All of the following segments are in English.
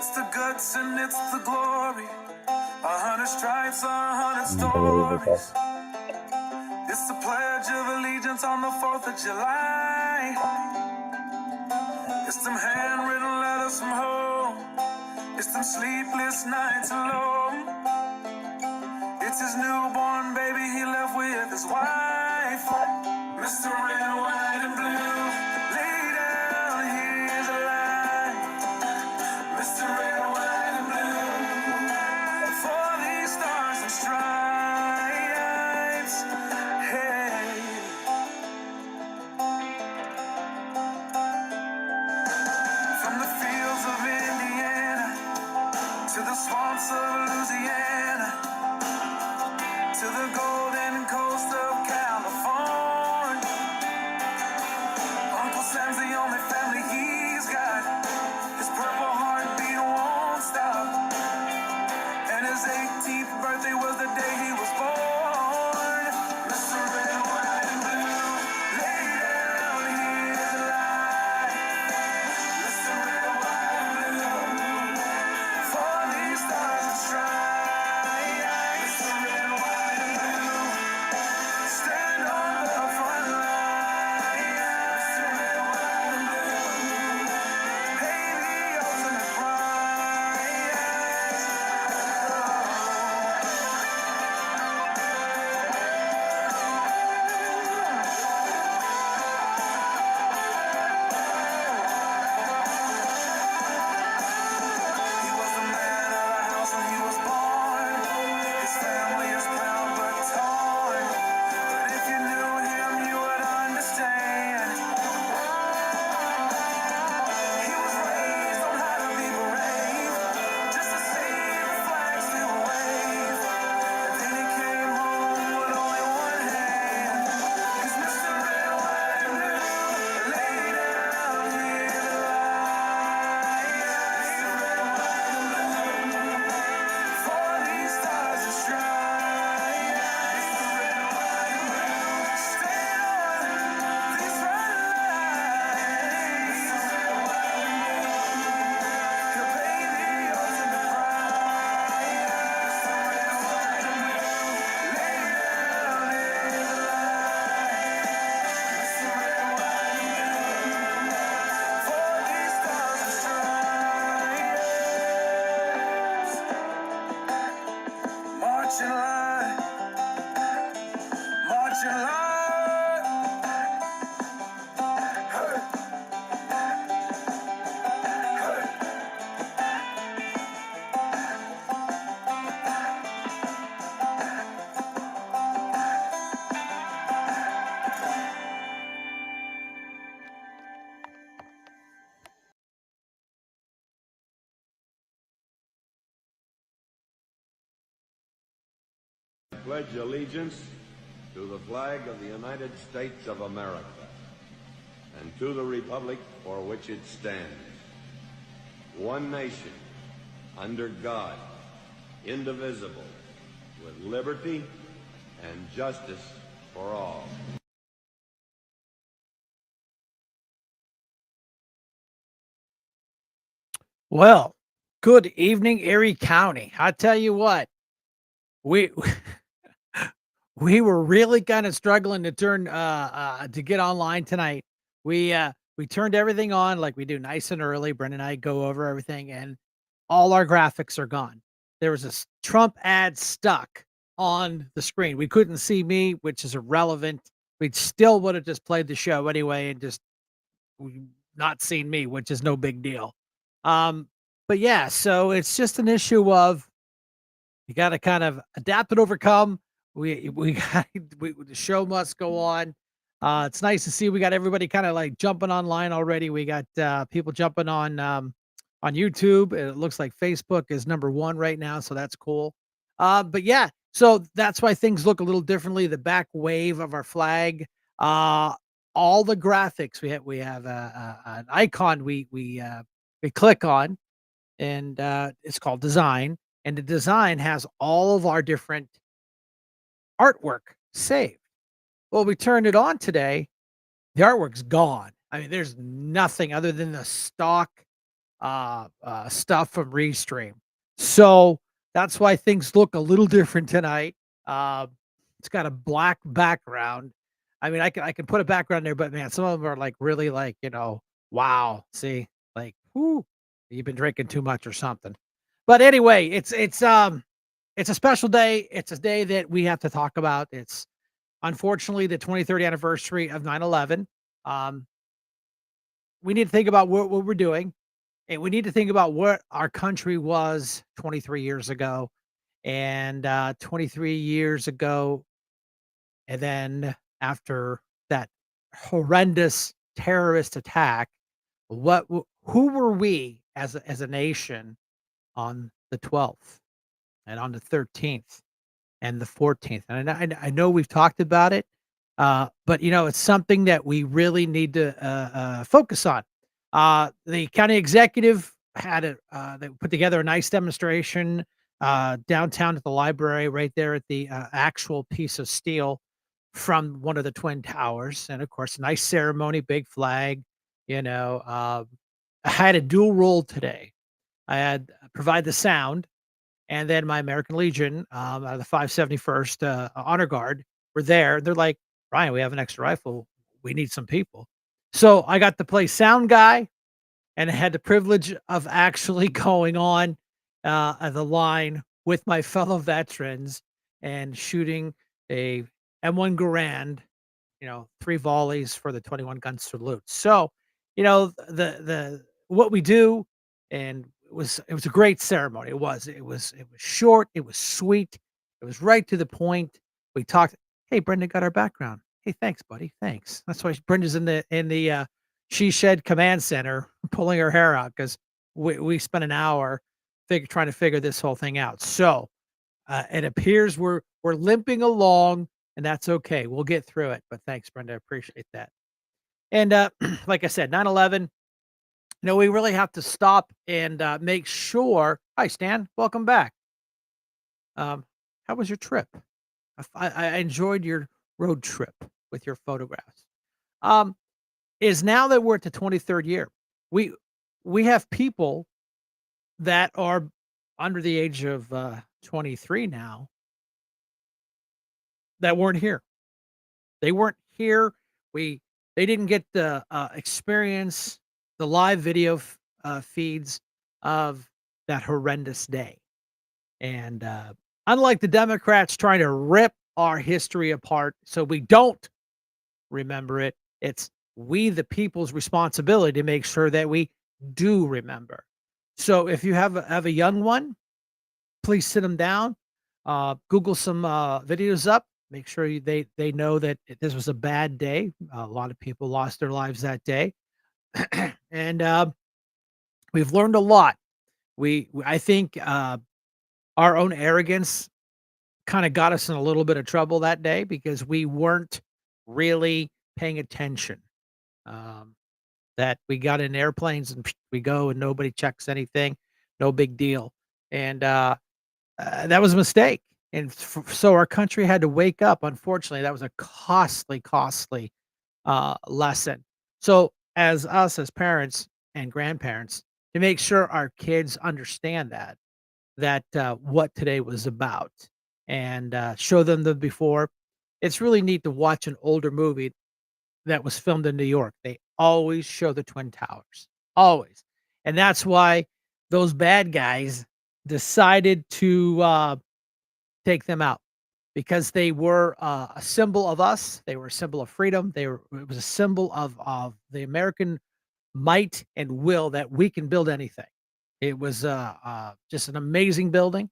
It's the guts and it's the glory. 100 stripes, 100 stories. It's the pledge of allegiance on the 4th of July. It's them handwritten letters from home. It's them sleepless nights alone. It's his newborn baby he left with his wife. Mr. Red, White, and Blue, lay down, here's a line. Mr. Red, White, and Blue, for these stars and stripes. Hey. From the fields of Indiana to the swamps of Louisiana to the golden coast of California, Uncle Sam's the only family he's got. His purple heartbeat won't stop, and his 18th birthday was the day he was born. Mr. Red, White, and Blue, lay down, here's a lie. Mr. Red, White, and Blue, for these stars and stripes. Mr. Red, White, and Blue, stand on the front line. Mr. Red, White, and Blue, pay the ultimate price. He was the man of the house when he was born. His family is proud but torn. But if you knew him, you would understand. He was raised on how to be brave, just to see the flag still wave. And then he came home with only one hand. He's Mr. Red, White, and Blue. Lay down, here's a lie. Mr. Red, White, and Blue, for these stars and stripes. Mr. Red, White, and Blue, stay on these front lines. Mr. Red, White, and Blue, he'll pay the ultimate price. Mr. Red, White, and Blue, lay down, here's a lie. Mr. Red, White, and Blue, for these stars and stripes. March in line, march in line. Hey, hey. I pledge allegiance to the flag of the United States of America and to the republic for which it stands, one nation, under God, indivisible, with liberty and justice for all. Well, good evening, Erie County. I tell you what, we we were really kind of struggling to to get online tonight. We turned everything on like we do nice and early. Brenda and I go over everything, and all our graphics are gone. There was a Trump ad stuck on the screen. We couldn't see me, which is irrelevant. We still would have just played the show anyway and just not seen me, which is no big deal. But yeah, so it's just an issue of you got to kind of adapt and overcome. We got the show must go on. It's nice to see we got everybody kind of like jumping online already. We got people jumping on YouTube. It looks like Facebook is number one right now, so that's cool. But yeah, so that's why things look a little differently. The back wave of our flag, all the graphics we have an icon we click on, and it's called design, and the design has all of our different artwork saved. Well, we turned it on today. The artwork's gone. I mean, there's nothing other than the stock stuff from Restream. So that's why things look a little different tonight. Uh, it's got a black background. I mean, I can put a background there, but man, some of them are like really like, wow. See, like, whoo, you've been drinking too much or something. But anyway, it's a special day. It's a day that we have to talk about. It's unfortunately the 23rd anniversary of 9/11. Um, we need to think about what we're doing, and we need to think about what our country was 23 years ago, and 23 years ago, and then after that horrendous terrorist attack, who were we as a nation on the 12th and on the 13th and the 14th? And I know we've talked about it, but it's something that we really need to focus on. The county executive they put together a nice demonstration downtown at the library, right there at the actual piece of steel from one of the twin towers, and of course, a nice ceremony, big flag. You know, uh, I had a dual role today. I had provide the sound, and then my American Legion, out of the 571st, Honor Guard were there. They're like, "Ryan, we have an extra rifle. We need some people." So I got to play sound guy, and I had the privilege of actually going on the line with my fellow veterans and shooting a M1 Garand, 3 volleys for the 21 gun salute. So, the what we do, and it was a great ceremony. It was short, it was sweet, it was right to the point. We talked, "Hey, Brenda got our background." "Hey, thanks, buddy. Thanks." That's why Brenda's in the she shed command center pulling her hair out because we spent an hour trying to figure this whole thing out. So it appears we're limping along, and that's okay. We'll get through it. But thanks, Brenda. I appreciate that. And like I said, 9/11. We really have to stop and make sure. Hi, Stan. Welcome back. Um, how was your trip? I enjoyed your road trip with your photographs. Um, is now that we're at the 23rd year, we we have people that are under the age of 23 now that weren't here. They weren't here. We They didn't get the experience the live video feeds of that horrendous day. And unlike the Democrats trying to rip our history apart so we don't remember it, it's we the people's responsibility to make sure that we do remember. So if you have a young one, please sit them down, Google some videos up. Make sure they know that this was a bad day. A lot of people lost their lives that day, and we've learned a lot. I think our own arrogance kind of got us in a little bit of trouble that day because we weren't really paying attention. Um, that we got in airplanes and we go and nobody checks anything, no big deal, and that was a mistake, and so our country had to wake up. Unfortunately, that was a costly, costly, lesson. So, as us as parents and grandparents, to make sure our kids understand what today was about, and show them the before. It's really neat to watch an older movie that was filmed in New York. They always show the Twin Towers, always, and that's why those bad guys decided to take them out because they were a symbol of us. They were a symbol of freedom. It was a symbol of the American might and will that we can build anything. It was just an amazing building.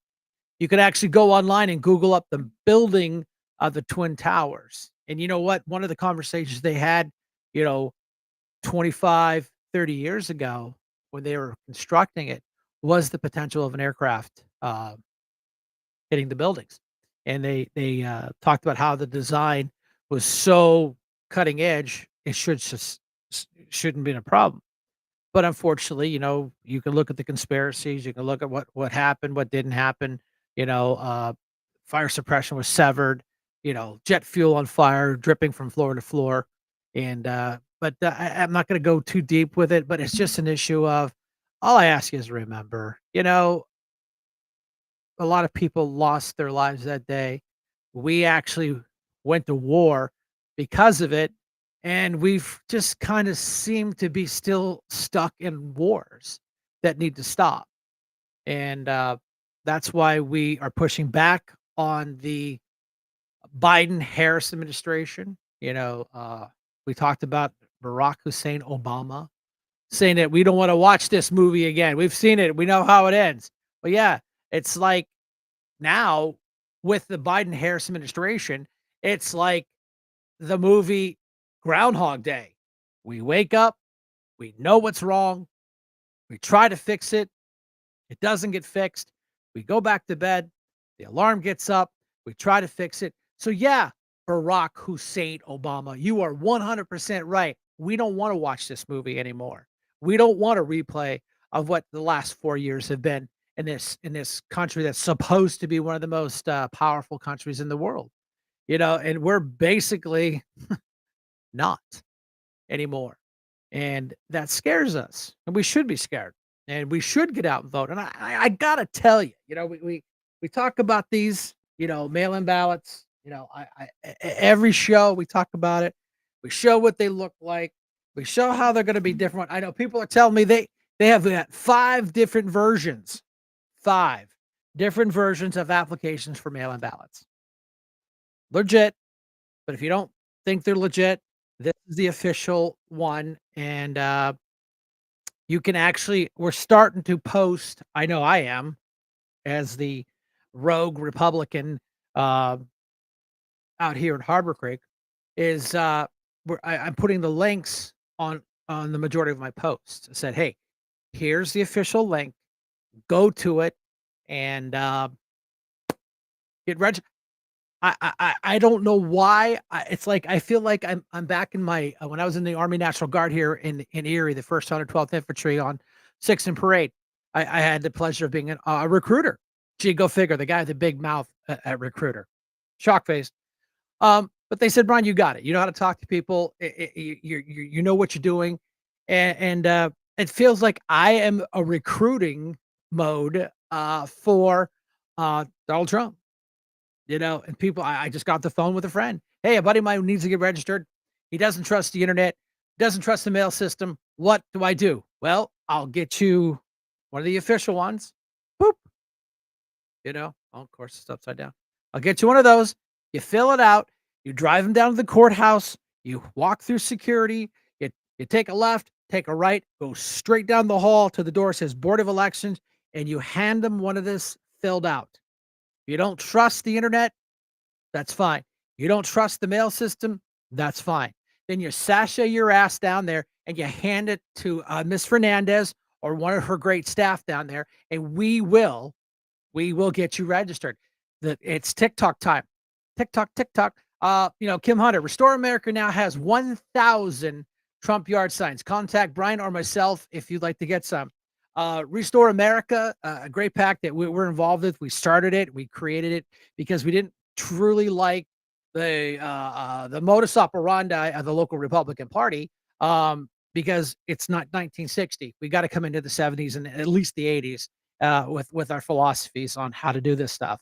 You could actually go online and Google up the building of the Twin Towers. And you know what? One of the conversations they had, you know, 25, 30 years ago when they were constructing it was the potential of an aircraft hitting the buildings. And they talked about how the design was so cutting edge, it shouldn't been a problem. But unfortunately, you can look at the conspiracies, you can look at what happened, what didn't happen, fire suppression was severed, jet fuel on fire, dripping from floor to floor. And I'm not gonna go too deep with it, but it's just an issue of all I ask you is remember, a lot of people lost their lives that day. We actually went to war because of it, and we've just kind of seemed to be still stuck in wars that need to stop. And that's why we are pushing back on the Biden Harris administration. We talked about Barack Hussein Obama saying that we don't want to watch this movie again. We've seen it. We know how it ends. But yeah, it's like now with the Biden Harris administration, it's like the movie Groundhog Day. We wake up, we know what's wrong, we try to fix it, it doesn't get fixed. We go back to bed, the alarm gets up, we try to fix it. So, yeah, Barack Hussein Obama, you are 100% right. We don't want to watch this movie anymore. We don't want a replay of what the last 4 years have been in this country that's supposed to be one of the most powerful countries in the world. And we're basically not anymore. And that scares us. And we should be scared. And we should get out and vote. And I gotta tell you, we talk about these, mail-in ballots. Every show we talk about it. We show what they look like. We show how they're going to be different. I know people are telling me they have got 5 different versions of applications for mail-in ballots. Legit, but if you don't think they're legit, this is the official one, and you can actually we're starting to post. I know I am, as the rogue Republican uh, out here in Harbor Creek, is I'm putting the links on the majority of my posts. I said, hey, here's the official link. Go to it and get registered. I don't know why. It's like I feel like I'm back in my when I was in the Army National Guard here in Erie, the First 112th Infantry on 6th and Parade. I had the pleasure of being a recruiter. Gee, go figure. The guy with the big mouth at recruiter, shock faced. But they said, Brian, you got it. You know how to talk to people. You know what you're doing, and it feels like I am a recruiting mode for Donald Trump. And people, I just got the phone with a friend. Hey, a buddy of mine needs to get registered. He doesn't trust the internet, doesn't trust the mail system. What do I do? Well, I'll get you one of the official ones. Boop. Oh, of course, it's upside down. I'll get you one of those. You fill it out. You drive them down to the courthouse. You walk through security. You take a left, take a right, go straight down the hall to the door. It says Board of Elections, and you hand them one of this filled out. If you don't trust the internet, that's fine. You don't trust the mail system, that's fine. Then you sashay your ass down there and you hand it to Miss Fernandez or one of her great staff down there, and we will get you registered. It's TikTok time. TikTok, TikTok. Kim Hunter, Restore America now has 1,000 Trump yard signs. Contact Brian or myself if you'd like to get some. Restore America, a great pack that we're involved with. We started it, we created it because we didn't truly like the modus operandi of the local Republican Party, because it's not 1960. We got to come into the 70s and at least the 80s with our philosophies on how to do this stuff.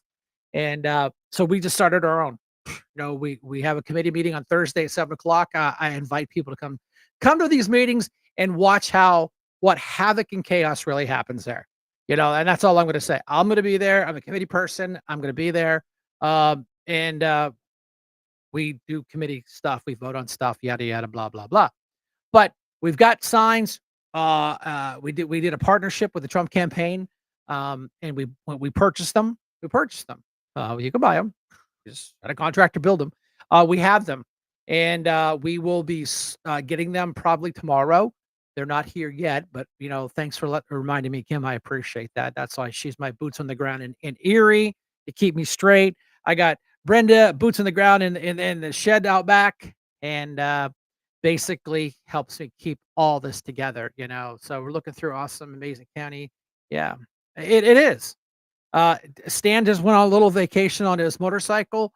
And so we just started our own. We have a committee meeting on Thursday at 7 o'clock. I invite people to come to these meetings and watch what havoc and chaos really happens there. And that's all I'm going to say. I'm going to be there. I'm a committee person. I'm going to be there. And we do committee stuff. We vote on stuff, yada, yada, blah, blah, blah. But we've got signs. We did a partnership with the Trump campaign. And when we purchased them, you can buy them. Just had a contractor build them. We have them, and we will be getting them probably tomorrow. They're not here yet, but thanks for reminding me, Kim. I appreciate that. That's why she's my boots on the ground in Erie to keep me straight. I got Brenda boots on the ground in the shed out back, and basically helps me keep all this together. So we're looking through awesome, amazing county. Yeah, it is. Stan just went on a little vacation on his motorcycle.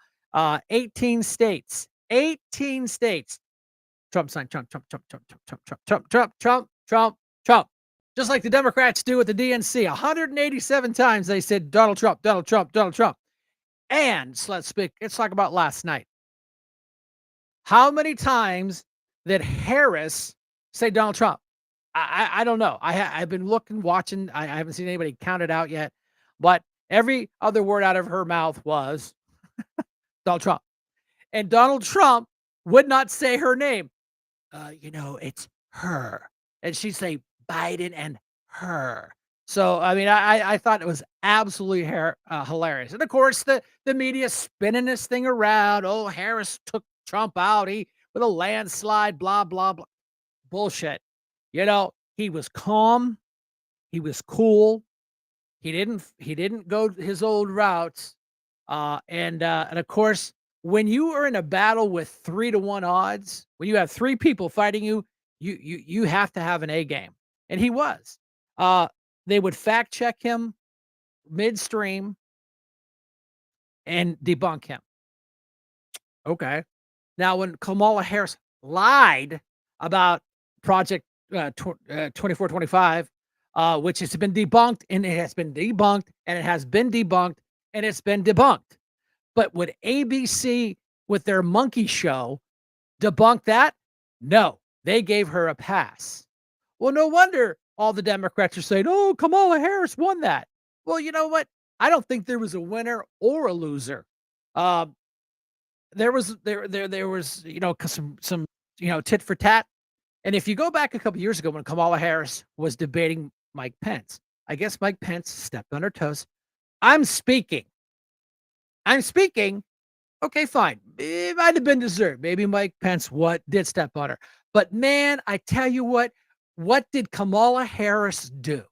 18 states. 18 states. Trump sign. Trump, Trump, Trump, Trump, Trump, Trump, Trump, Trump, Trump, Trump, Trump. just like the Democrats do with the DNC. 187 times they said Donald Trump, Donald Trump, Donald Trump. And so let's talk about last night. How many times did Harris say Donald Trump? I don't know. I've been looking, watching. I haven't seen anybody count it out yet, but every other word out of her mouth was Donald Trump. And Donald Trump would not say her name. It's her. And she'd say Biden and her. So, I mean, I thought it was absolutely hilarious. And of course, the media spinning this thing around. Oh, Harris took Trump out. He with a landslide, blah, blah, blah. Bullshit. He was calm. He was cool. He didn't go his old routes. And of course, when you are in a battle with 3-to-1 odds, when you have three people fighting you, you have to have an A game, and he was. Uh, they would fact check him midstream and debunk him. Okay. Now, when Kamala Harris lied about Project 2425, which has been debunked, and it has been debunked, and it has been debunked, and it's been debunked. But would ABC with their monkey show debunk that? No, they gave her a pass. Well, no wonder all the Democrats are saying, "Oh, Kamala Harris won that." Well, you know what? I don't think there was a winner or a loser. Um, there was some tit for tat. And if you go back a couple years ago when Kamala Harris was debating Mike Pence, I guess Mike Pence stepped on her toes. I'm speaking. I'm speaking. Okay, fine. It might have been deserved. Maybe Mike Pence did step on her. But man, I tell you what did Kamala Harris do?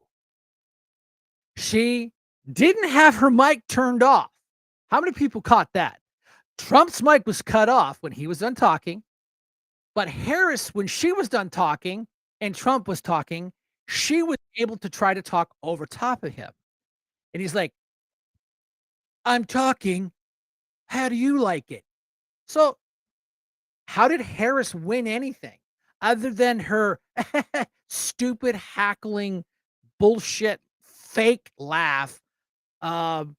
She didn't have her mic turned off. How many people caught that? Trump's mic was cut off when he was done talking. But Harris, when she was done talking and Trump was talking, she was able to try to talk over top of him. And he's like, "I'm talking. How do you like it?" So, how did Harris win anything other than her stupid, hackling, bullshit, fake laugh? Um,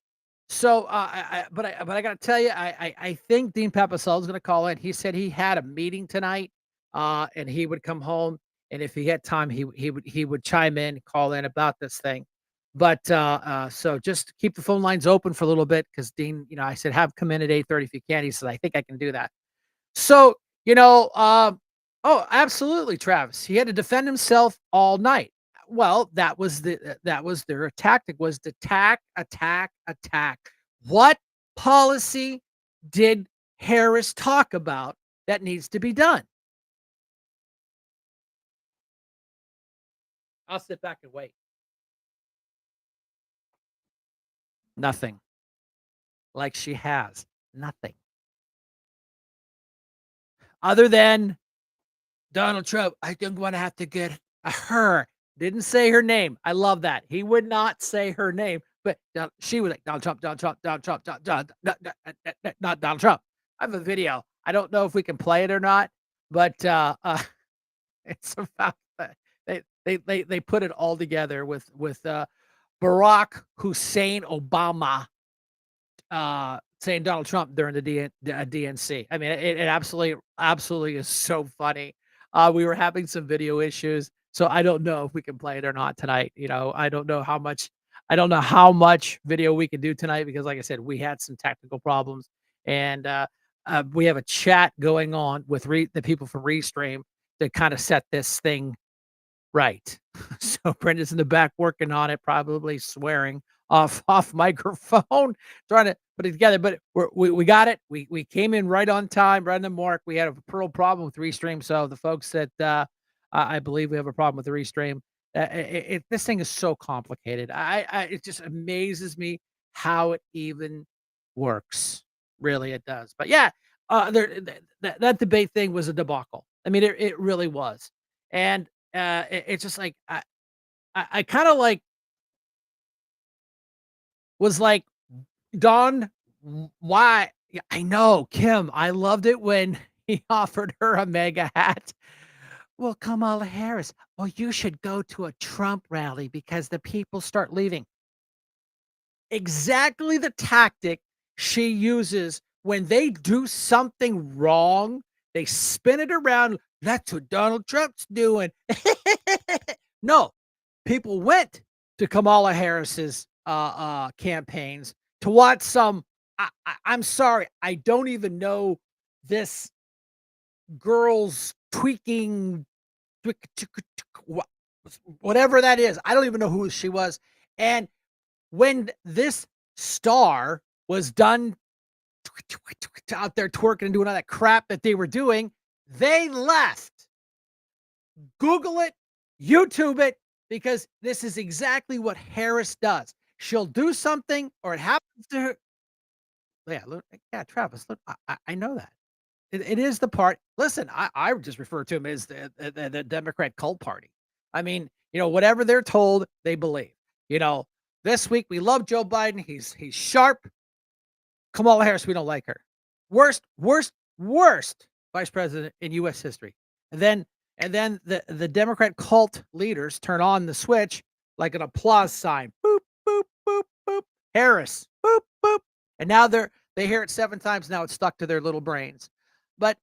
but I gotta tell you, I think Dean Papasaw is gonna call in. He said he had a meeting tonight, and he would come home, and if he had time, he would chime in, call in about this thing. But so just keep the phone lines open for a little bit because Dean, I said have come in at 8:30 if you can. He said I think I can do that. So oh, absolutely, Travis. He had to defend himself all night. Well, that was their tactic was to attack, attack, attack. What policy did Harris talk about that needs to be done? I'll sit back and wait. Nothing. Like she has. Nothing. Other than Donald Trump, I think I'm gonna have to get a her. Didn't say her name. I love that. He would not say her name, but she was like Donald Trump, Donald Trump, Donald Trump, not Donald Trump. I have a video. I don't know if we can play it or not, but it's about they put it all together with Barack Hussein Obama saying Donald Trump during the DNC. I mean, it absolutely is so funny. We were having some video issues, so I don't know if we can play it or not tonight. I don't know how much video we can do tonight because, like I said, we had some technical problems, and we have a chat going on with the people from Restream to kind of set this thing right. So Brenda's in the back working on it, probably swearing off microphone, trying to put it together. But we got it. We came in right on time, right on the mark. We had a pearl problem with Restream. So the folks that I believe we have a problem with the Restream. This thing is so complicated. It just amazes me how it even works. Really, it does. But yeah, that debate thing was a debacle. I mean, it really was. And it's just like I kind of was like, Don, why? Yeah, I know, Kim. I loved it when he offered her a mega hat. Well, Kamala Harris, well, you should go to a Trump rally because the people start leaving. Exactly the tactic she uses when they do something wrong. They spin it around. That's what Donald Trump's doing. No, people went to Kamala Harris's campaigns to watch some. I'm sorry, I don't even know this girl's tweaking, whatever that is. I don't even know who she was. And when this star was done out there twerking and doing all that crap that they were doing, they left. Google it, YouTube it, because this is exactly what Harris does. She'll do something or it happens to her. Yeah, look, yeah, Travis, look, I know that. It is the part. Listen, I just refer to him as the Democrat cult party. I mean, whatever they're told, they believe. You know, this week we love Joe Biden. He's sharp. Kamala Harris, we don't like her. Worst vice president in U.S. history. And then the Democrat cult leaders turn on the switch like an applause sign. Boop boop boop boop. Harris. Boop boop. And now they hear it 7 times. Now it's stuck to their little brains. But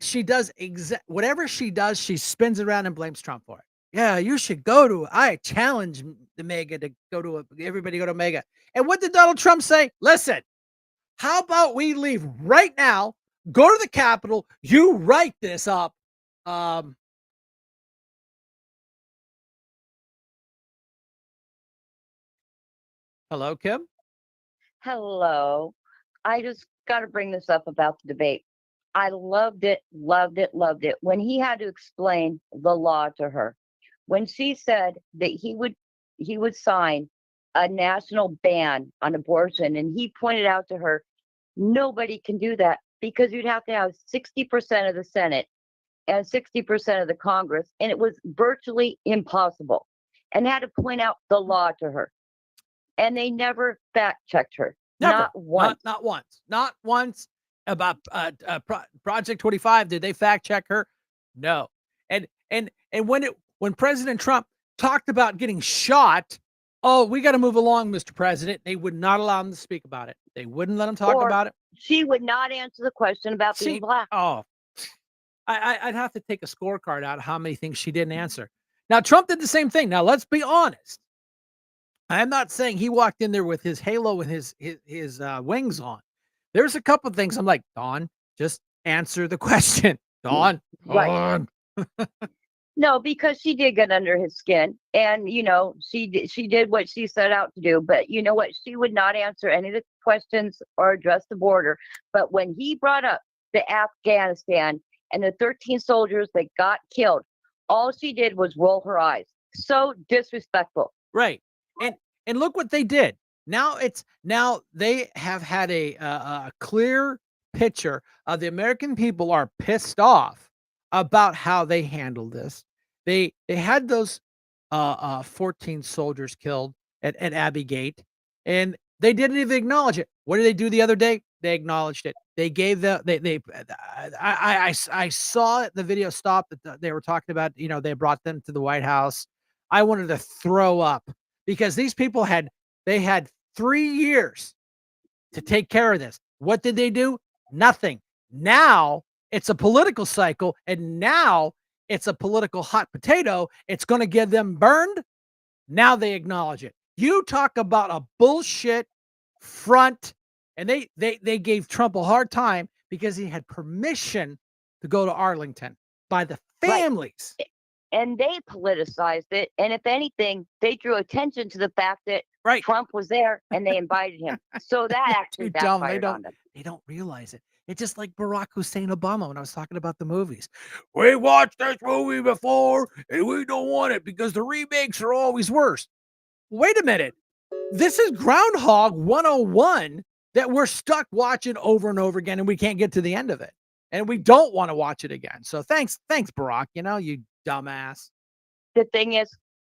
she does whatever she does. She spins it around and blames Trump for it. Yeah, you should go to. I challenge the mega to go to everybody go to mega. And what did Donald Trump say? Listen. How about we leave right now, go to the Capitol, you write this up. Hello, Kim? Hello. I just got to bring this up about the debate. I loved it, loved it, loved it. When he had to explain the law to her, when she said that he would sign a national ban on abortion, and he pointed out to her, nobody can do that because you'd have to have 60% of the Senate and 60% of the Congress, and it was virtually impossible. And had to point out the law to her. And they never fact checked her. Never. Not once. Not once. Not once. About Project 25, did they fact check her? No. And when President Trump talked about getting shot, oh, we got to move along, Mr. President. They would not allow him to speak about it. They wouldn't let him talk Or about it. she would not answer the question about being black. Oh, I'd have to take a scorecard out of how many things she didn't answer. Now, Trump did the same thing. Now, let's be honest. I'm not saying he walked in there with his halo and his wings on. There's a couple of things I'm like, Dawn, just answer the question. Dawn, Right. Dawn. No, because she did get under his skin, and she did what she set out to do. But you know what? She would not answer any of the questions or address the border. But when he brought up the Afghanistan and the 13 soldiers that got killed, all she did was roll her eyes. So disrespectful. Right. And look what they did. Now they have had a clear picture of the American people are pissed off about how they handled this. They had those 14 soldiers killed at Abbey Gate, and they didn't even acknowledge it. What did they do the other day? They acknowledged it. They gave I saw the video stop that they were talking about. They brought them to the White House. I wanted to throw up because these people had 3 years to take care of this. What did they do? Nothing. Now it's a political cycle, and now it's a political hot potato. It's going to get them burned. Now they acknowledge it. You talk about a bullshit front, and they gave Trump a hard time because he had permission to go to Arlington by the families. Right. And they politicized it. And if anything, they drew attention to the fact that Trump was there and they invited him. So that actually backfired on them. They don't realize it. It's just like Barack Hussein Obama when I was talking about the movies. We watched this movie before and we don't want it because the remakes are always worse. Wait a minute. This is Groundhog 101 that we're stuck watching over and over again, and we can't get to the end of it. And we don't want to watch it again. So thanks, Barack. You dumbass. The thing is,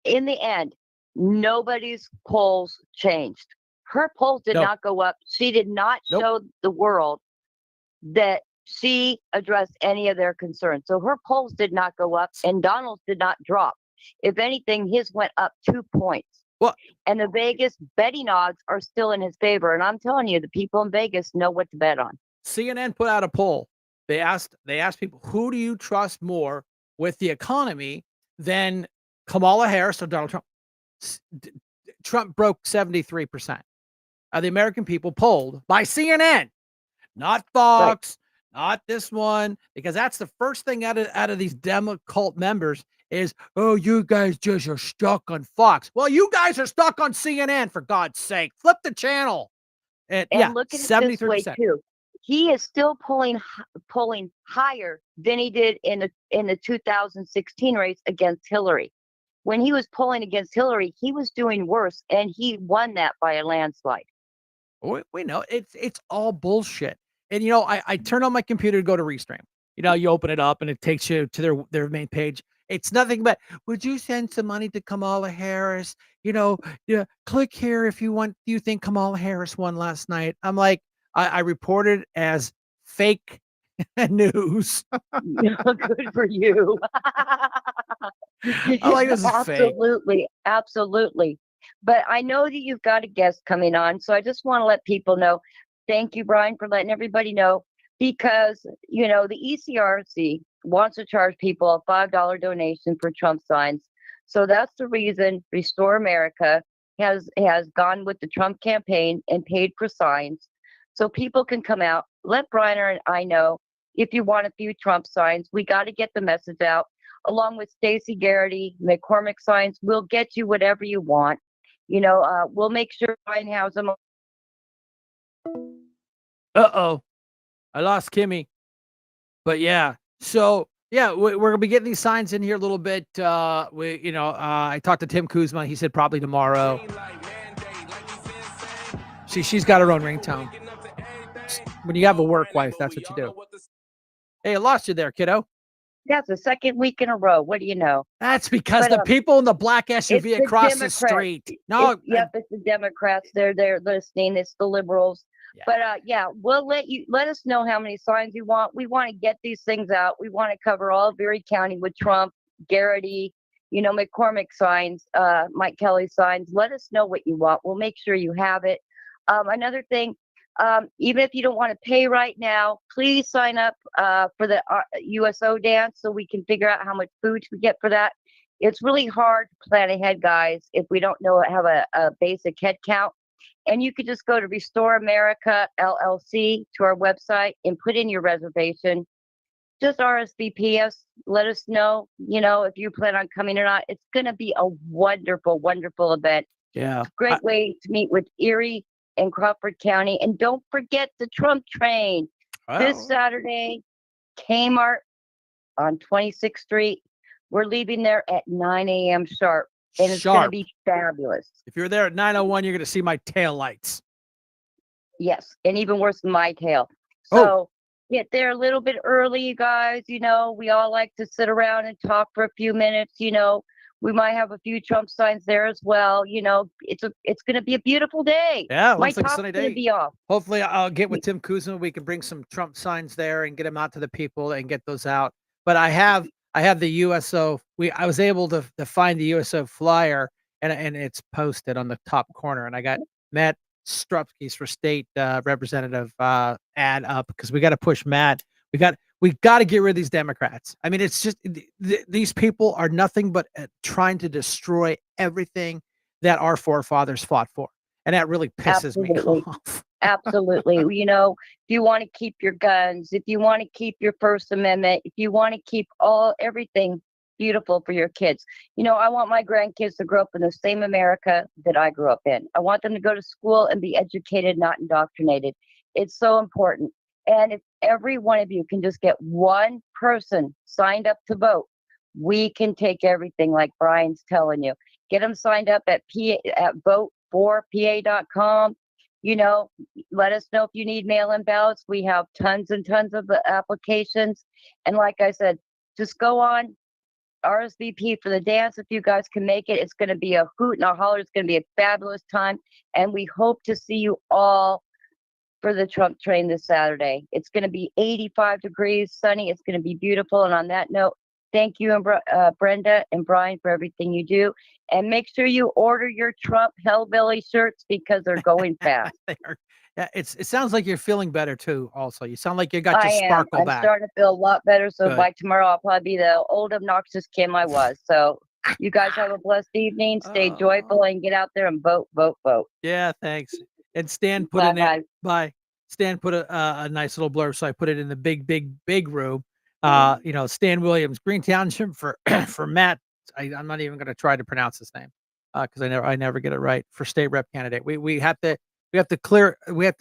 in the end, nobody's polls changed. Her polls did not go up. She did not show the world that she addressed any of their concerns. So her polls did not go up, and Donald's did not drop. If anything, his went up 2 points. Well, And the Vegas betting odds are still in his favor. And I'm telling you, the people in Vegas know what to bet on. CNN put out a poll. They asked people, who do you trust more with the economy than Kamala Harris or Donald Trump? Trump broke 73% of the American people polled by CNN, not Fox, not this one, because that's the first thing out of these Demo cult members is, oh, you guys just are stuck on Fox. Well, you guys are stuck on CNN, for God's sake. Flip the channel. And yeah, And look at it this way 73%. too. He is still pulling higher than he did in the 2016 race against Hillary. When he was polling against Hillary, he was doing worse, and he won that by a landslide. We know it's all bullshit. And I turn on my computer to go to Restream. You open it up and it takes you to their main page. It's nothing but, would you send some money to Kamala Harris? Yeah, click here if you think Kamala Harris won last night. I'm like, I reported as fake news. Good for you. I'm like, this is fake. Absolutely. But I know that you've got a guest coming on, so I just want to let people know. Thank you, Brian, for letting everybody know, because the ECRC wants to charge people a $5 donation for Trump signs. So that's the reason Restore America has gone with the Trump campaign and paid for signs, so people can come out. Let Brian and I know if you want a few Trump signs. We got to get the message out. Along with Stacey Garrity, McCormick signs, we'll get you whatever you want. We'll make sure Brian has them. Uh-oh. I lost Kimmy. But yeah. So yeah, we're gonna be getting these signs in here a little bit. I talked to Tim Kuzma. He said probably tomorrow. She's got her own ringtone. When you have a work wife, that's what you do. Hey, I lost you there, kiddo. That's the second week in a row. What do you know? That's because the people in the black SUV across the Democrats. street. No, It's the Democrats. They're listening. It's the liberals. Yeah. But we'll let us know how many signs you want. We want to get these things out. We want to cover all of Erie County with Trump, Garrity, McCormick signs, Mike Kelly signs. Let us know what you want. We'll make sure you have it. Another thing, even if you don't want to pay right now, please sign up for the USO dance so we can figure out how much food we get for that. It's really hard to plan ahead, guys, if we don't have a basic head count. And you could just go to Restore America LLC to our website and put in your reservation. Just RSVP us. Let us know, if you plan on coming or not. It's going to be a wonderful, wonderful event. Yeah. Great way to meet with Erie and Crawford County. And don't forget the Trump train. This Saturday, Kmart on 26th Street. We're leaving there at 9 a.m. sharp. And it's going to be fabulous. If you're there at 9:01, you're going to see my tail lights. Yes, and even worse than my tail. So get there a little bit early, you guys. We all like to sit around and talk for a few minutes. We might have a few Trump signs there as well. It's going to be a beautiful day. Yeah, my looks like a top's sunny going to day. be off. Hopefully, I'll get with Tim Kuzma. We can bring some Trump signs there and get them out to the people and get those out. But I have the USO. I was able to find the USO flyer, and it's posted on the top corner. And I got Matt Strupkis for state representative ad up, because we got to push Matt. We got to get rid of these Democrats. I mean, it's just these people are nothing but trying to destroy everything that our forefathers fought for, and that really pisses me off. Absolutely. If you want to keep your guns, if you want to keep your First Amendment, if you want to keep everything beautiful for your kids, I want my grandkids to grow up in the same America that I grew up in. I want them to go to school and be educated, not indoctrinated. It's so important. And if every one of you can just get one person signed up to vote, we can take everything, like Brian's telling you. Get them signed up at vote4pa.com. Let us know if you need mail-in ballots. We have tons and tons of applications. And like I said, just go on RSVP for the dance if you guys can make it. It's going to be a hoot and a holler. It's going to be a fabulous time. And we hope to see you all for the Trump train this Saturday. It's going to be 85 degrees, sunny. It's going to be beautiful. And on that note, Thank you, and Brenda and Brian, for everything you do. And make sure you order your Trump Hellbilly shirts because they're going fast. They are, yeah, it sounds like you're feeling better too. Also, you sound like you got your I am. sparkle I'm back. starting to feel a lot better. So Good. by tomorrow, I'll probably be the old obnoxious Kim I was. So you guys have a blessed evening. Stay joyful and get out there and vote, vote, vote. Yeah, thanks. And Stan put Bye in there. bye. Bye. Stan put a nice little blurb, so I put it in the big room. Stan Williams, Green Township for for Matt. I'm not even going to try to pronounce his name because I never get it right for state rep candidate. We have to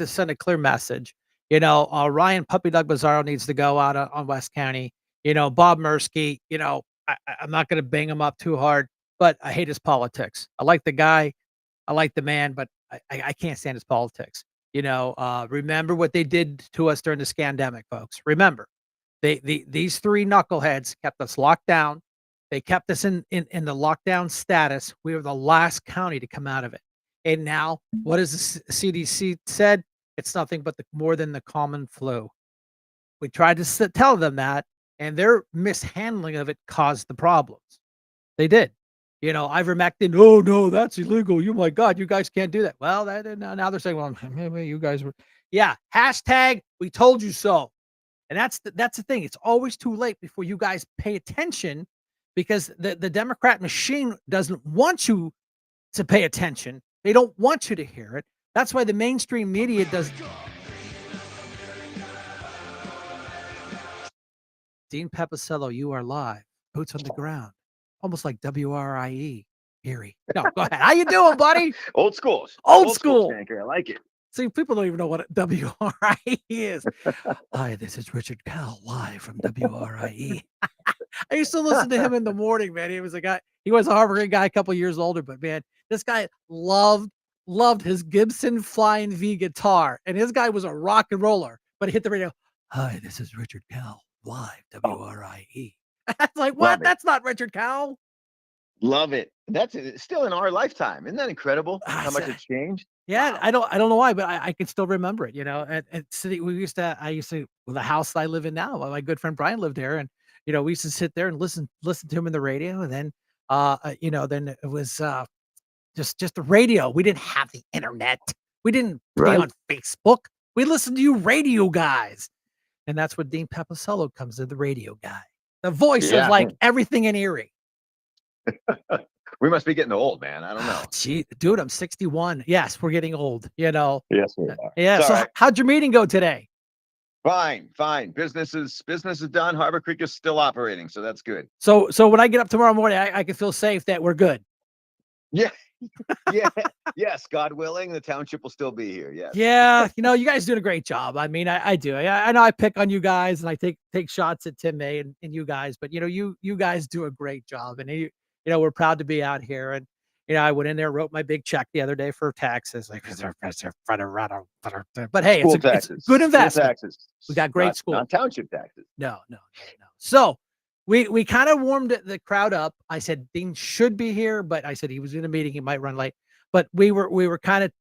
send a clear message. Ryan Puppy Dog Bizarro needs to go out on West County. Bob Mursky. I'm not going to bang him up too hard, but I hate his politics. I like the guy. I like the man, but I can't stand his politics. Remember what they did to us during the scandemic, folks. Remember, these three knuckleheads kept us locked down. They kept us in the lockdown status. We were the last county to come out of it. And now, what has the CDC said? It's nothing but more than the common flu. We tried to tell them that, and their mishandling of it caused the problems. They did. Ivermectin. Oh no, that's illegal. You, my God, you guys can't do that. Well, now they're saying, well, maybe you guys were. Yeah. Hashtag. We told you so. And that's the thing. It's always too late before you guys pay attention, because the Democrat machine doesn't want you to pay attention. They don't want you to hear it. That's why the mainstream media does. Dean Papicello, you are live. Boots on the ground. Almost like WRIE. Erie. No, go ahead. How you doing, buddy? Old school. Old school. Shanker. I like it. See, people don't even know what WRIE is. Hi, this is Richard Kell live from WRIE. I used to listen to him in the morning, man. He was a guy. He was a Harvard guy, a couple years older, but man, this guy loved his Gibson Flying V guitar, and his guy was a rock and roller. But he hit the radio. Hi, this is Richard Kell live WRIE. It's like, what? That's not Richard Kell. Love it. That's still in our lifetime. Isn't that incredible? How much it's changed? Yeah, wow. I don't know why, but I can still remember it. At City, I used to, the house I live in now. My good friend Brian lived there, and we used to sit there and listen to him in the radio, and then then it was just the radio. We didn't have the internet. We didn't play on Facebook. We listened to you radio guys, and that's what Dean Papicello comes in, the radio guy, the voice of like everything in Erie. We must be getting old, man. I don't know. Gee, dude, I'm 61. Yes, we're getting old, Yes, we are. Yeah. So how'd your meeting go today? Fine. Business is done. Harbor Creek is still operating, so that's good. So when I get up tomorrow morning, I can feel safe that we're good. Yeah. Yes, God willing, the township will still be here. Yes. Yeah, you guys doing a great job. I mean, I do. I know I pick on you guys, and I take shots at Tim May and you guys, but you guys do a great job, and we're proud to be out here. And I went in there, wrote my big check the other day for taxes. Like, but hey, it's a good investment. Taxes. We got great school. Not township taxes. No. So we kind of warmed the crowd up. I said Dean should be here, but I said he was in a meeting. He might run late. But we were kind of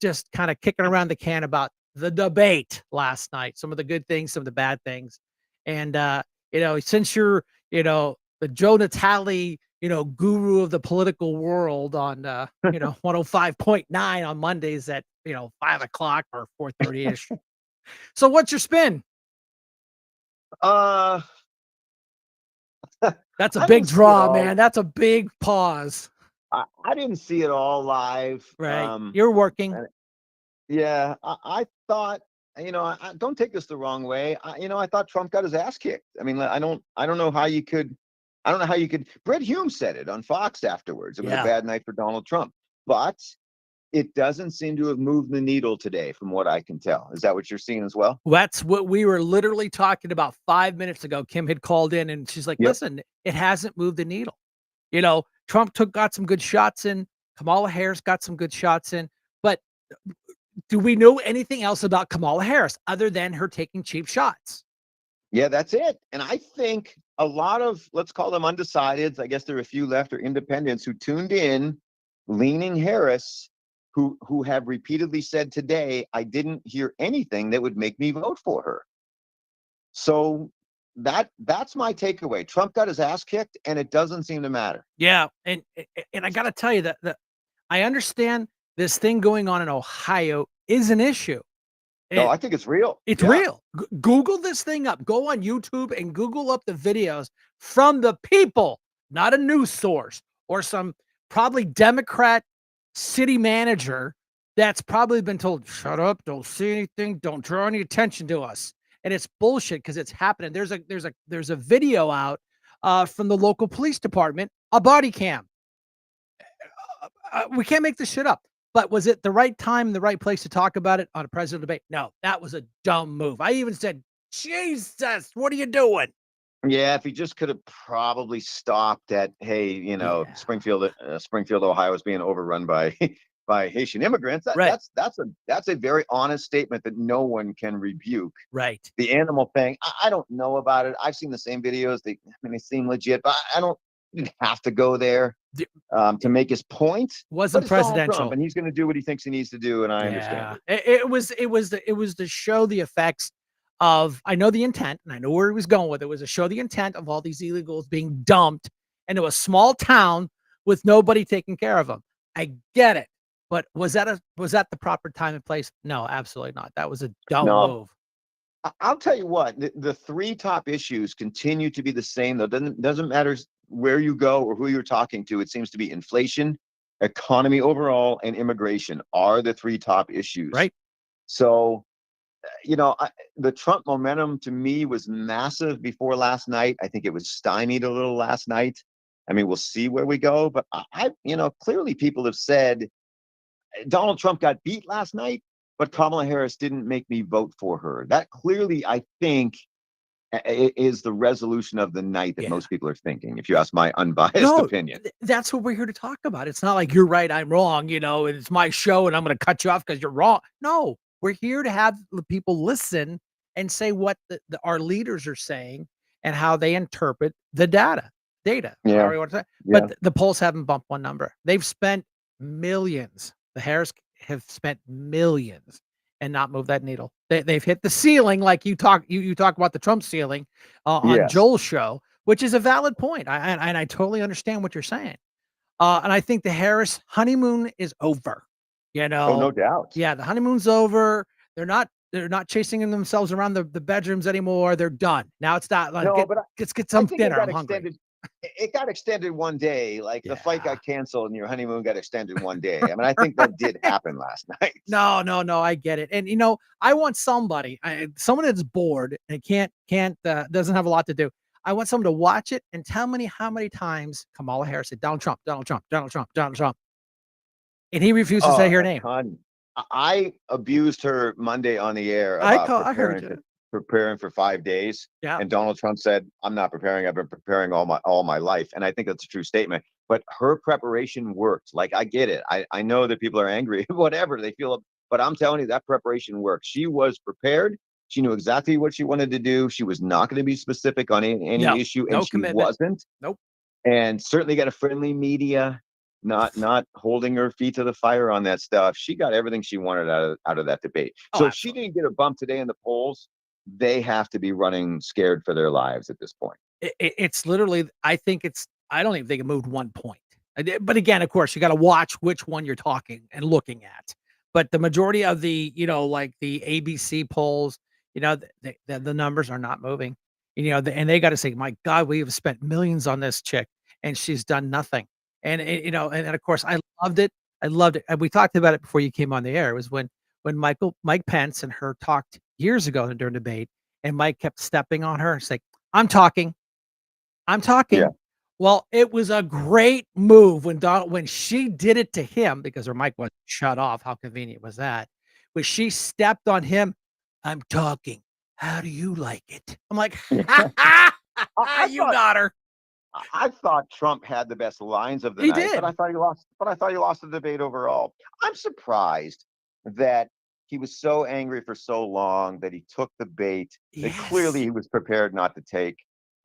kicking around the can about the debate last night. Some of the good things, some of the bad things. And since you're the Joe Natale guru of the political world on 105.9 on Mondays at 5:00 or 4:30 ish. So what's your spin? That's a big draw, man. That's a big pause. I didn't see it all live. Right. You're working. Yeah. I thought, I don't take this the wrong way. I thought Trump got his ass kicked. I mean, I don't know how you could. Brett Hume said it on Fox afterwards. It was a bad night for Donald Trump, but it doesn't seem to have moved the needle today, from what I can tell. Is that what you're seeing as well? That's what we were literally talking about 5 minutes ago. Kim had called in and she's like, listen, it hasn't moved the needle. Trump got some good shots in. Kamala Harris got some good shots in. But do we know anything else about Kamala Harris other than her taking cheap shots? Yeah, that's it. And I think a lot of, let's call them undecideds, I guess there are a few left, or independents who tuned in leaning Harris, who have repeatedly said today, I didn't hear anything that would make me vote for her. So, that's my takeaway. Trump got his ass kicked, and it doesn't seem to matter. Yeah, and I got to tell you that I understand this thing going on in Ohio is an issue. No, It, I think it's real. it's Yeah. real. Google this thing up. Go on YouTube and Google up the videos from the people, not a news source or some probably Democrat city manager that's probably been told, shut up, don't see anything, don't draw any attention to us. And it's bullshit because it's happening. There's a video out from the local police department, a body cam. We can't make this shit up. But was it the right time, the right place to talk about it on a presidential debate? No, that was a dumb move. I even said, Jesus, what are you doing? Yeah, if he just could have probably stopped at, hey, Yeah. Springfield, Ohio is being overrun by by Haitian immigrants. Right. That's a very honest statement that no one can rebuke. Right. The animal thing, I don't know about it. I've seen the same videos. They seem legit, but I don't he didn't have to go there to make his point. Wasn't But it's Donald presidential. Trump, and he's going to do what he thinks he needs to do, and I understand it. It was to show the effects of, I know the intent and I know where he was going with it. It was to show the intent of all these illegals being dumped into a small town with nobody taking care of them. I get it. But was that the proper time and place? No, absolutely not. That was a dumb No. move. I'll tell you what, the three top issues continue to be the same, though. Doesn't matter where you go or who you're talking to. It seems to be inflation, economy overall, and immigration are the three top issues. Right. So, the Trump momentum to me was massive before last night. I think it was stymied a little last night. I mean, we'll see where we go, but clearly people have said Donald Trump got beat last night, but Kamala Harris didn't make me vote for her. That clearly, I think, is the resolution of the night that most people are thinking, if you ask my unbiased opinion. That's what we're here to talk about. It's not like you're right, I'm wrong, it's my show and I'm going to cut you off because you're wrong. No, we're here to have the people listen and say what our leaders are saying and how they interpret the data. Yeah. However you want to say. But the polls haven't bumped one number. They've spent millions. The Harris have spent millions and not move that needle. They've hit the ceiling, like you talk about the Trump ceiling on Yes. Joel's show, which is a valid point. I totally understand what you're saying. And I think the Harris honeymoon is over. Oh, no doubt. Yeah, the honeymoon's over. They're not chasing themselves around the bedrooms anymore. They're done. Now it's not like, let's get some dinner. I'm hungry. It got extended one day, like the fight Yeah. got canceled and your honeymoon got extended one day. I mean, I think that did happen last night. No, I get it. And I want somebody, someone that's bored and can't doesn't have a lot to do. I want someone to watch it and tell me how many times Kamala Harris said Donald Trump, Donald Trump, Donald Trump, Donald Trump, and he refuses to say her name. I abused her Monday on the air I about heard you. preparing for 5 days. Yeah. And Donald Trump said, I'm not preparing. I've been preparing all my life. And I think that's a true statement. But her preparation worked. Like, I get it. I know that people are angry, whatever they feel. But I'm telling you, that preparation worked. She was prepared. She knew exactly what she wanted to do. She was not going to be specific on any issue. And she wasn't. Nope. And certainly got a friendly media, not holding her feet to the fire on that stuff. She got everything she wanted out of that debate. So if she didn't get a bump today in the polls, they have to be running scared for their lives at this point. It's literally, I don't even think it moved 1 point. But again, of course, you got to watch which one you're talking and looking at. But the majority of the, like the ABC polls, the numbers are not moving. And they got to say, my God, we have spent millions on this chick and she's done nothing. And and of course, I loved it. And we talked about it before you came on the air. It was when Mike Pence and her talked years ago during debate, and Mike kept stepping on her and saying, I'm talking. Yeah. Well, it was a great move when she did it to him because her mic wasn't shut off. How convenient was that? But she stepped on him. I'm talking. How do you like it? I'm like, you got her. I thought Trump had the best lines of the He night, did. but I thought he lost the debate overall. I'm surprised that he was so angry for so long that he took the bait that clearly he was prepared not to take.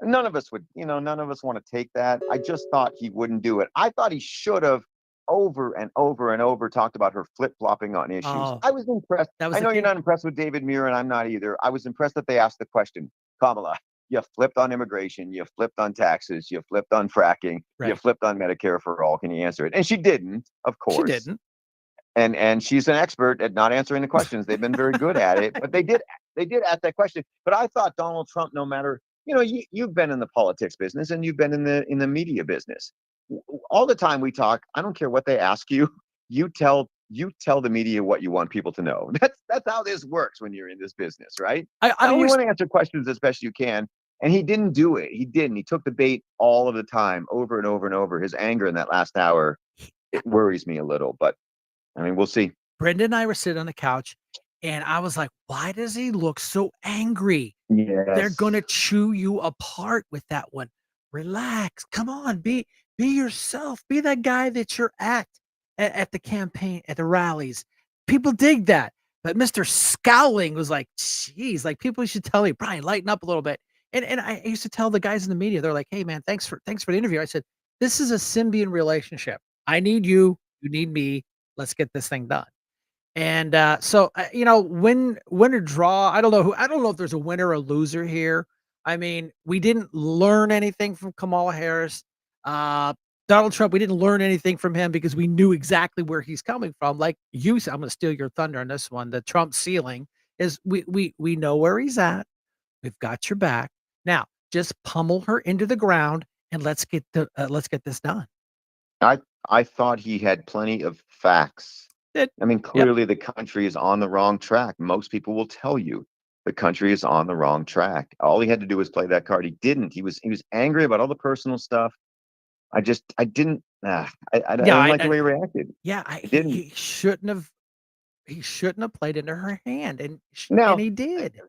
None of us would, none of us want to take that. I just thought he wouldn't do it. I thought he should have over and over and over talked about her flip-flopping on issues. I was impressed. I know you're not impressed with David Muir, and I'm not either. I was impressed that they asked the question, Kamala, You flipped on immigration, you flipped on taxes, you flipped on fracking, you Right. flipped on Medicare for all. Can you answer it? And she didn't, of She course. didn't. And she's an expert at not answering the questions. They've been very good at it, but they did ask that question. But I thought Donald Trump, no matter, you've been in the politics business and you've been in the media business. All the time we talk, I don't care what they ask you, you tell the media what you want people to know. That's how this works when you're in this business, right? I You always want to answer questions as best you can. And he didn't do it. He didn't. He took the bait all of the time, over and over and over. His anger in that last hour, it worries me a little, but I mean, we'll see. Brenda and I were sitting on the couch, and I was like, "Why does he look so angry? They're Yes. gonna chew you apart with that one. Relax. Come on, be yourself. Be that guy that you're at the campaign, at the rallies. People dig that." But Mr. Scowling was like, "Geez, like people should tell you, Brian, lighten up a little bit." And I used to tell the guys in the media, they're like, "Hey man, thanks for the interview." I said, "This is a symbiont relationship. I need you, you need me. Let's get this thing done." And win or draw. I don't know if there's a winner or loser here. I mean, we didn't learn anything from Kamala Harris. Uh, Donald Trump, we didn't learn anything from him because we knew exactly where he's coming from. Like you said, I'm going to steal your thunder on this one. The Trump ceiling is we know where he's at. We've got your back. Now, just pummel her into the ground and let's get this done. I I thought he had plenty of facts. It, I mean, yep. clearly the country is on the wrong track. Most people will tell you the country is on the wrong track. All he had to do was play that card. He didn't. He was angry about all the personal stuff. I didn't. I Yeah, didn't like the way he reacted. yeah, I didn't. he shouldn't have played into her hand, and Now, he did.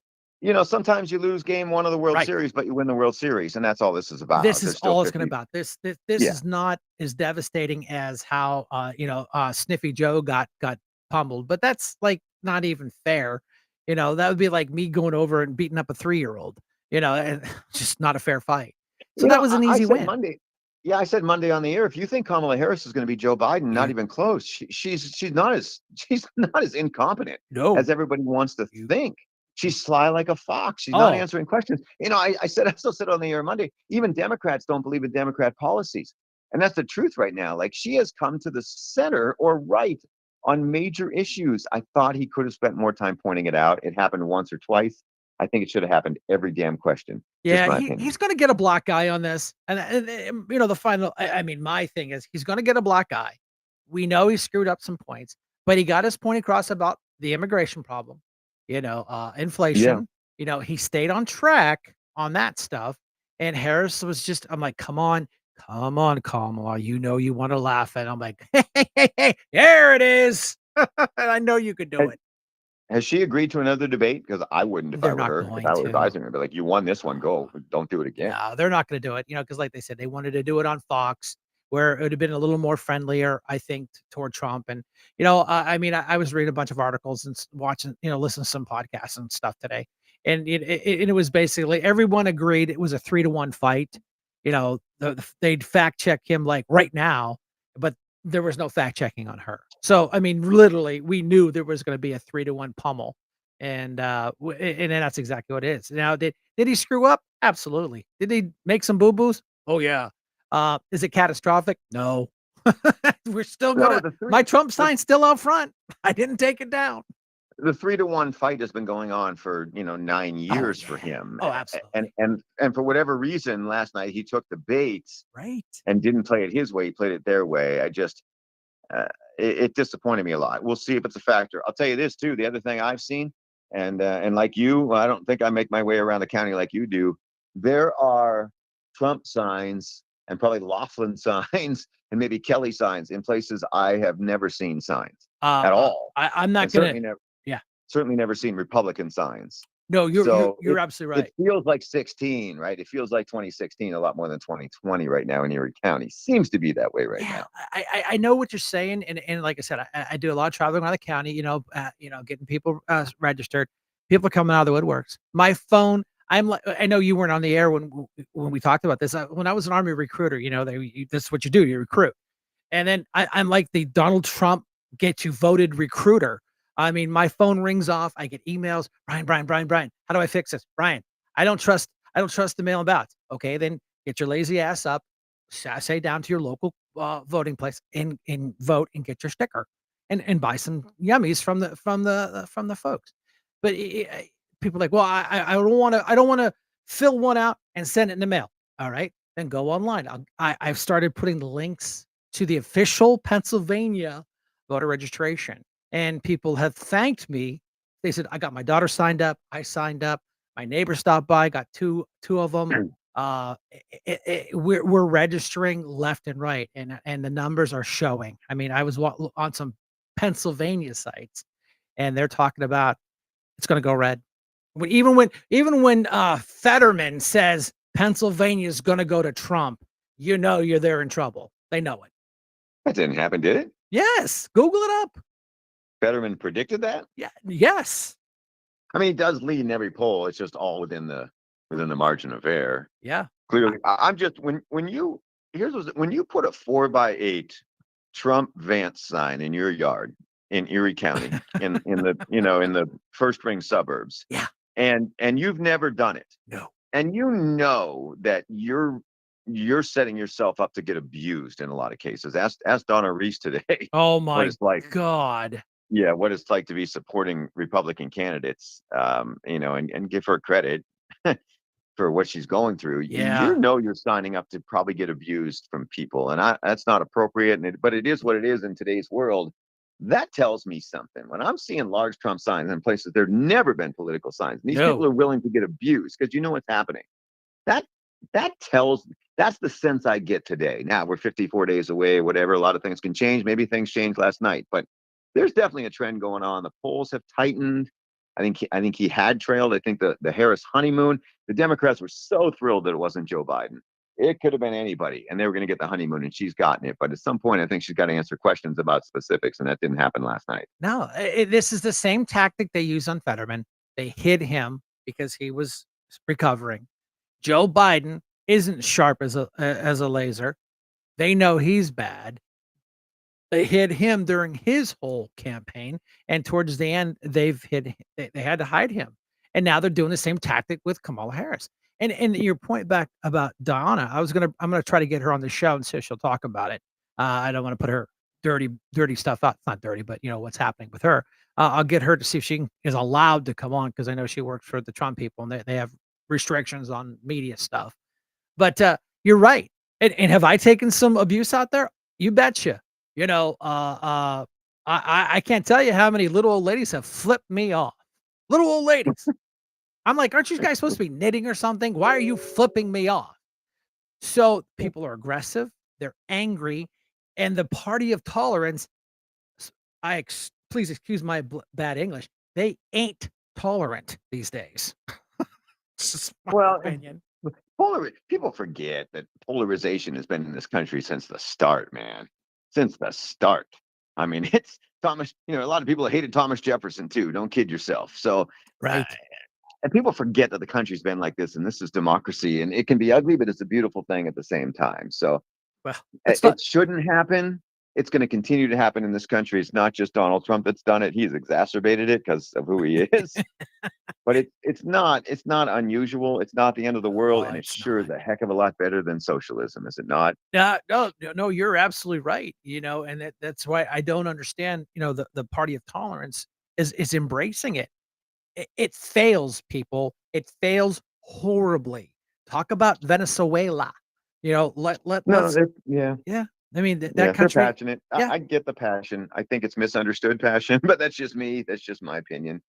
sometimes you lose game one of the World Right. Series, but you win the World Series, and that's all this is about. This is There's still all it's gonna 50. about. This Yeah. is not as devastating as how, Sniffy Joe got pummeled, but that's, like, not even fair. That would be like me going over and beating up a 3-year-old, and just not a fair fight. So that was an I easy said win. Monday. Yeah, I said Monday on the air. If you think Kamala Harris is going to be Joe Biden, not You even close. She's not as she's not as incompetent no, as everybody wants to you think. She's sly like a fox. She's not oh, answering questions. I still said on the air Monday. Even Democrats don't believe in Democrat policies, and that's the truth right now. Like she has come to the center or right on major issues. I thought he could have spent more time pointing it out. It happened once or twice. I think it should have happened every damn question. Just yeah, my opinion. he's gonna get a black eye on this, the final I mean, my thing is he's gonna get a black eye. We know he screwed up some points, but he got his point across about the immigration problem, Yeah. inflation, he stayed on track on that stuff, and Harris was just I'm like, come on, Kamala, you wanna laugh, and I'm like, hey, there it is. And I know you could do it. Has she agreed to another debate? Because I wouldn't if I They're were not her. If going I were to. advising her, I'd be like, "You won this one. Go. Don't do it again." No, they're not gonna do it, because like they said, they wanted to do it on Fox, where it would have been a little more friendlier, I think, toward Trump. And, I mean, I was reading a bunch of articles and watching, listening to some podcasts and stuff today. And it was basically everyone agreed it was a 3-to-1 fight. They'd fact check him like right now, but there was no fact checking on her. So, I mean, literally, we knew there was going to be a 3-to-1 pummel. And that's exactly what it is. Now, did he screw up? Absolutely. Did he make some boo-boos? Oh, yeah. Is it catastrophic? No. We're still No, gonna the three, my Trump the sign's still out front. I didn't take it down. the 3-to-1 fight has been going on for 9 years Oh, for yeah. him, Oh, and absolutely. and for whatever reason, last night he took the bait Right. and didn't play it his way. He played it their way. Uh, it disappointed me a lot. We'll see if it's a factor. I'll tell you this too. The other thing I've seen, and like you, well, I don't think I make my way around the county like you do. There are Trump signs and probably Laughlin signs and maybe Kelly signs in places I have never seen signs Uh, at uh, all, I'm and not gonna yeah. certainly never seen Republican signs. No, So you're absolutely it right. feels like 16, right? It feels like 2016 a lot more than 2020 right now in Erie County. Seems to be that way right Yeah, now. I know what you're saying, and like I said, I do a lot of traveling around the county, getting people registered. People are coming out of the woodworks. My phone, I'm like, I know you weren't on the air when we talked about this. When I was an Army recruiter, this is what you do, you recruit. And then I'm like the Donald Trump get you voted recruiter. I mean, my phone rings off. I get emails. Brian, Brian, Brian, Brian. How do I fix this? Brian, I don't trust. I don't trust the mail-in ballots. Okay, then get your lazy ass up, say down to your local voting place and vote and get your sticker and buy some yummies from the folks. But people are like, well, I don't want to fill one out and send it in the mail. All right, then go online. I've started putting links to the official Pennsylvania voter registration, and people have thanked me. They said, I got my daughter signed up. I signed up. My neighbor stopped by, got two of them. We're registering left and right, and the numbers are showing. I mean, I was on some Pennsylvania sites, and they're talking about it's going to go red. Even when Fetterman says Pennsylvania is going to go to Trump, you know they're in trouble. They know it. That didn't happen, did it? Yes, Google it up. Fetterman predicted that. Yeah, yes, I mean, he does lead in every poll. It's just all within the margin of error. yeah. Clearly, I'm just when you when you put a 4x8 Trump Vance sign in your yard in Erie County in the in the first ring suburbs, Yeah. and you've never done it, No. and you know that you're setting yourself up to get abused in a lot of cases. Ask Donna Reese today Oh what my it's like. God. Yeah, what it's like to be supporting Republican candidates, and give her credit for what she's going through. Yeah. You're signing up to probably get abused from people, and that's not appropriate. But it is what it is in today's world. That tells me something. When I'm seeing large Trump signs in places there've never been political signs, and these people No. are willing to get abused because you know what's happening. That that's the sense I get today. Now we're 54 days away, whatever. A lot of things can change. Maybe things changed last night, but there's definitely a trend going on. The polls have tightened. I think he had trailed. I think the Harris honeymoon. The Democrats were so thrilled that it wasn't Joe Biden. It could have been anybody, and they were going to get the honeymoon, and she's gotten it. But at some point, I think she's got to answer questions about specifics, and that didn't happen last night. No, this is the same tactic they use on Fetterman. They hid him because he was recovering. Joe Biden isn't sharp as a laser. They know he's bad. They hid him during his whole campaign, and towards the end, they had to hide him. And now they're doing the same tactic with Kamala Harris. And your point back about Donna, I'm gonna try to get her on the show and see if she'll talk about it. I don't want to put her dirty stuff out. It's not dirty, but what's happening with her. I'll get her to see if is allowed to come on because I know she works for the Trump people and they have restrictions on media stuff. But you're right. And have I taken some abuse out there? You betcha. I can't tell you how many little old ladies have flipped me off. Little old ladies. I'm like, aren't you guys supposed to be knitting or something? Why are you flipping me off? So people are aggressive, they're angry, and the party of tolerance. Please excuse my bad English. They ain't tolerant these days. It's just my Well, opinion. people forget that polarization has been in this country since the start, man. Since the start. I mean, it's Thomas. A lot of people hated Thomas Jefferson too. Don't kid yourself. So, Right. and people forget that the country's been like this, and this is democracy, and it can be ugly, but it's a beautiful thing at the same time. So, Well, it shouldn't happen. It's going to continue to happen in this country. It's not just Donald Trump that's done it. He's exacerbated it because of who he is. But it's not unusual. It's not the end of the world, Oh, and it's it's sure not. is a heck of a lot better than socialism, is it not? No, you're absolutely right. And that's why I don't understand, the party of tolerance is embracing it. It fails, people. It fails horribly. Talk about Venezuela. No, Let's yeah. yeah. I mean that Yeah, they're country. passionate. Yeah. I get the passion. I think it's misunderstood passion, but that's just me. That's just my opinion.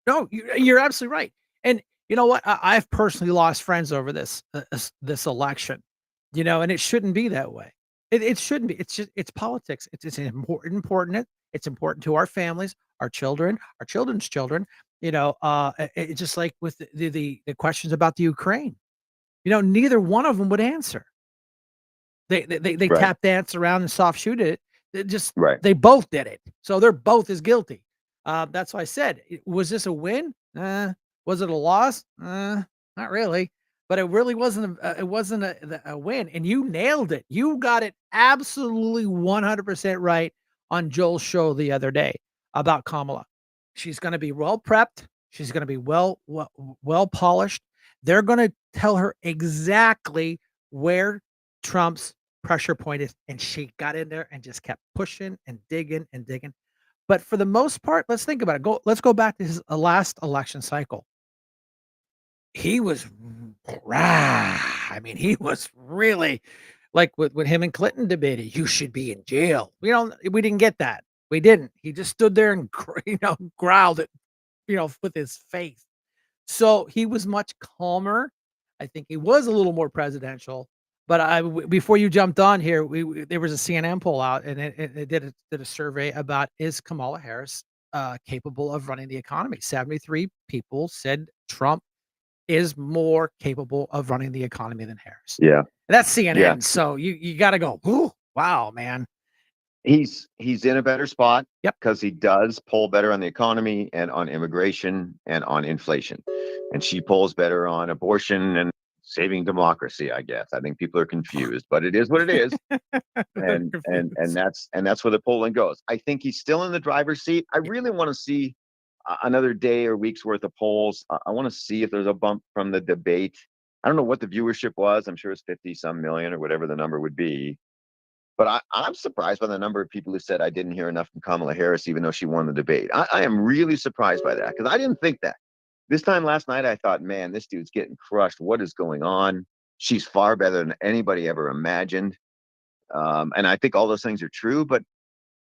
No, you're absolutely right. And you know what? I've personally lost friends over this election. And it shouldn't be that way. It shouldn't be. It's politics. It's important. It's important to our families, our children, our children's children. It's just like with the questions about the Ukraine. Neither one of them would answer. They Right. tap dance around and soft shoot it. Right. They both did it, so they're both as guilty. That's why I said, was this a win? Was it a loss? Not really. But it really wasn't. It wasn't a win, and you nailed it. You got it absolutely 100% right on Joel's show the other day about Kamala. She's going to be well prepped. She's going to be well polished. they're going to tell her exactly where Trump's pressure point is. And she got in there and just kept pushing and digging and digging. But for the most part, let's think about it. Let's go back to his last election cycle. He was I mean, he was really like with him and Clinton debated, you should be in jail. We didn't get that. We didn't. He just stood there and growled it, with his face. So he was much calmer. I think he was a little more presidential. But before you jumped on here, there was a CNN poll out, and it did a survey about, is Kamala Harris capable of running the economy? 73 people said Trump is more capable of running the economy than Harris. Yeah. And that's CNN. Yeah. So you got to go, ooh, wow, man. He's in a better spot. Yep. Because he does poll better on the economy and on immigration and on inflation. And she polls better on abortion and saving democracy, I guess. I think people are confused, but it is what it is. and that's where the polling goes. I think he's still in the driver's seat. I really want to see another day or week's worth of polls. I want to see if there's a bump from the debate. I don't know what the viewership was. I'm sure it's 50 some million or whatever the number would be. But I'm surprised by the number of people who said I didn't hear enough from Kamala Harris, even though she won the debate. I am really surprised by that, because I didn't think that. This time last night, I thought, man, this dude's getting crushed. What is going on? She's far better than anybody ever imagined. And I think all those things are true, but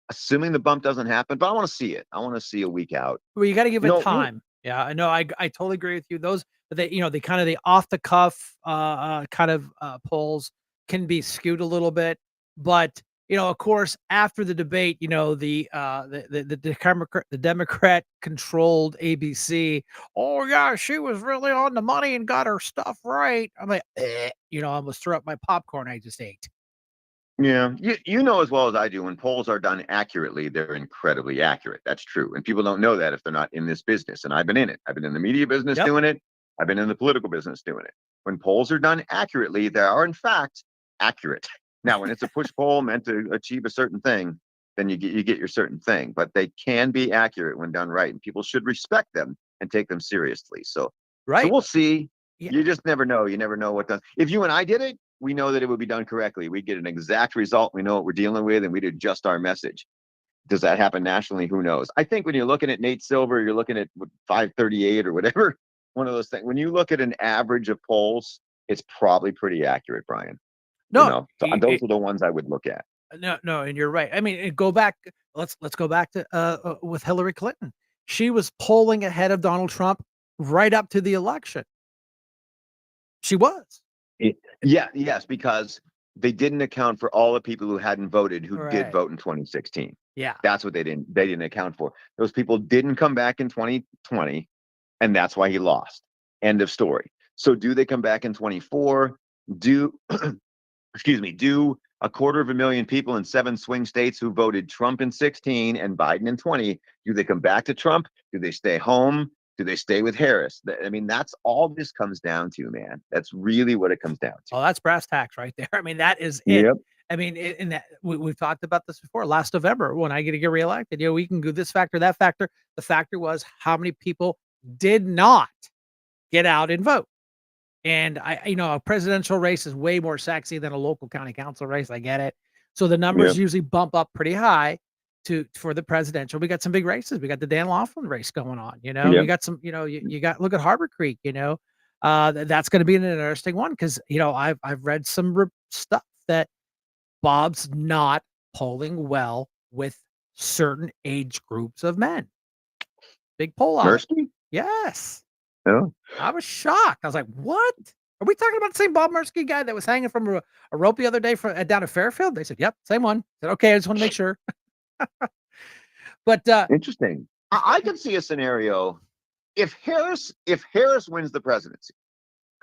assuming the bump doesn't happen, but I want to see it. I want to see a week out. Well, you got to give it time. Yeah, I know. I totally agree with you. Those, they kind of the off the cuff kind of polls can be skewed a little bit. But of course, after the debate, the Democrat controlled ABC. Oh yeah, she was really on the money and got her stuff right. I'm like, I almost threw up my popcorn I just ate. Yeah, you know as well as I do, when polls are done accurately, they're incredibly accurate. That's true. And people don't know that if they're not in this business. And I've been in it. I've been in the media business doing it. I've been in the political business doing it. When polls are done accurately, they are in fact accurate. Now, when it's a push poll meant to achieve a certain thing, then you get your certain thing. But they can be accurate when done right, and people should respect them and take them seriously. So we'll see. Yeah. You just never know. You never know what does. If you and I did it, we know that it would be done correctly. We get an exact result. We know what we're dealing with, and we'd adjust our message. Does that happen nationally? Who knows? I think when you're looking at Nate Silver, you're looking at 538 or whatever, one of those things. When you look at an average of polls, it's probably pretty accurate, Brian. No, so those are the ones I would look at. No, and you're right. I mean, go back. Let's go back to with Hillary Clinton. She was polling ahead of Donald Trump right up to the election. She was. Yes, because they didn't account for all the people who hadn't voted who did vote in 2016. Yeah, that's what they didn't account for. Those people didn't come back in 2020, and that's why he lost. End of story. So do they come back in 24? Do 250,000 people in 7 swing states who voted Trump in 16 and Biden in 20, do they come back to Trump? Do they stay home? Do they stay with Harris? I mean, that's all this comes down to, man. That's really what it comes down to. Oh, that's brass tacks right there. I mean, that is it. Yep. I mean, in that we've talked about this before. Last November, when I get reelected, we can do this factor, that factor. The factor was how many people did not get out and vote. And a presidential race is way more sexy than a local county council race. I get it. So the numbers usually bump up pretty high for the presidential. We got some big races. We got the Dan Laughlin race going on. You got some. You got look at Harbor Creek. That's going to be an interesting one because I've read some stuff that Bob's not polling well with certain age groups of men. Big poll out. Yes. Oh. I was shocked. I was like, what? Are we talking about the same Bob Mursky guy that was hanging from a rope the other day down at Fairfield? They said, yep, same one. I said, okay, I just want to make sure. But interesting. I could see a scenario if Harris wins the presidency,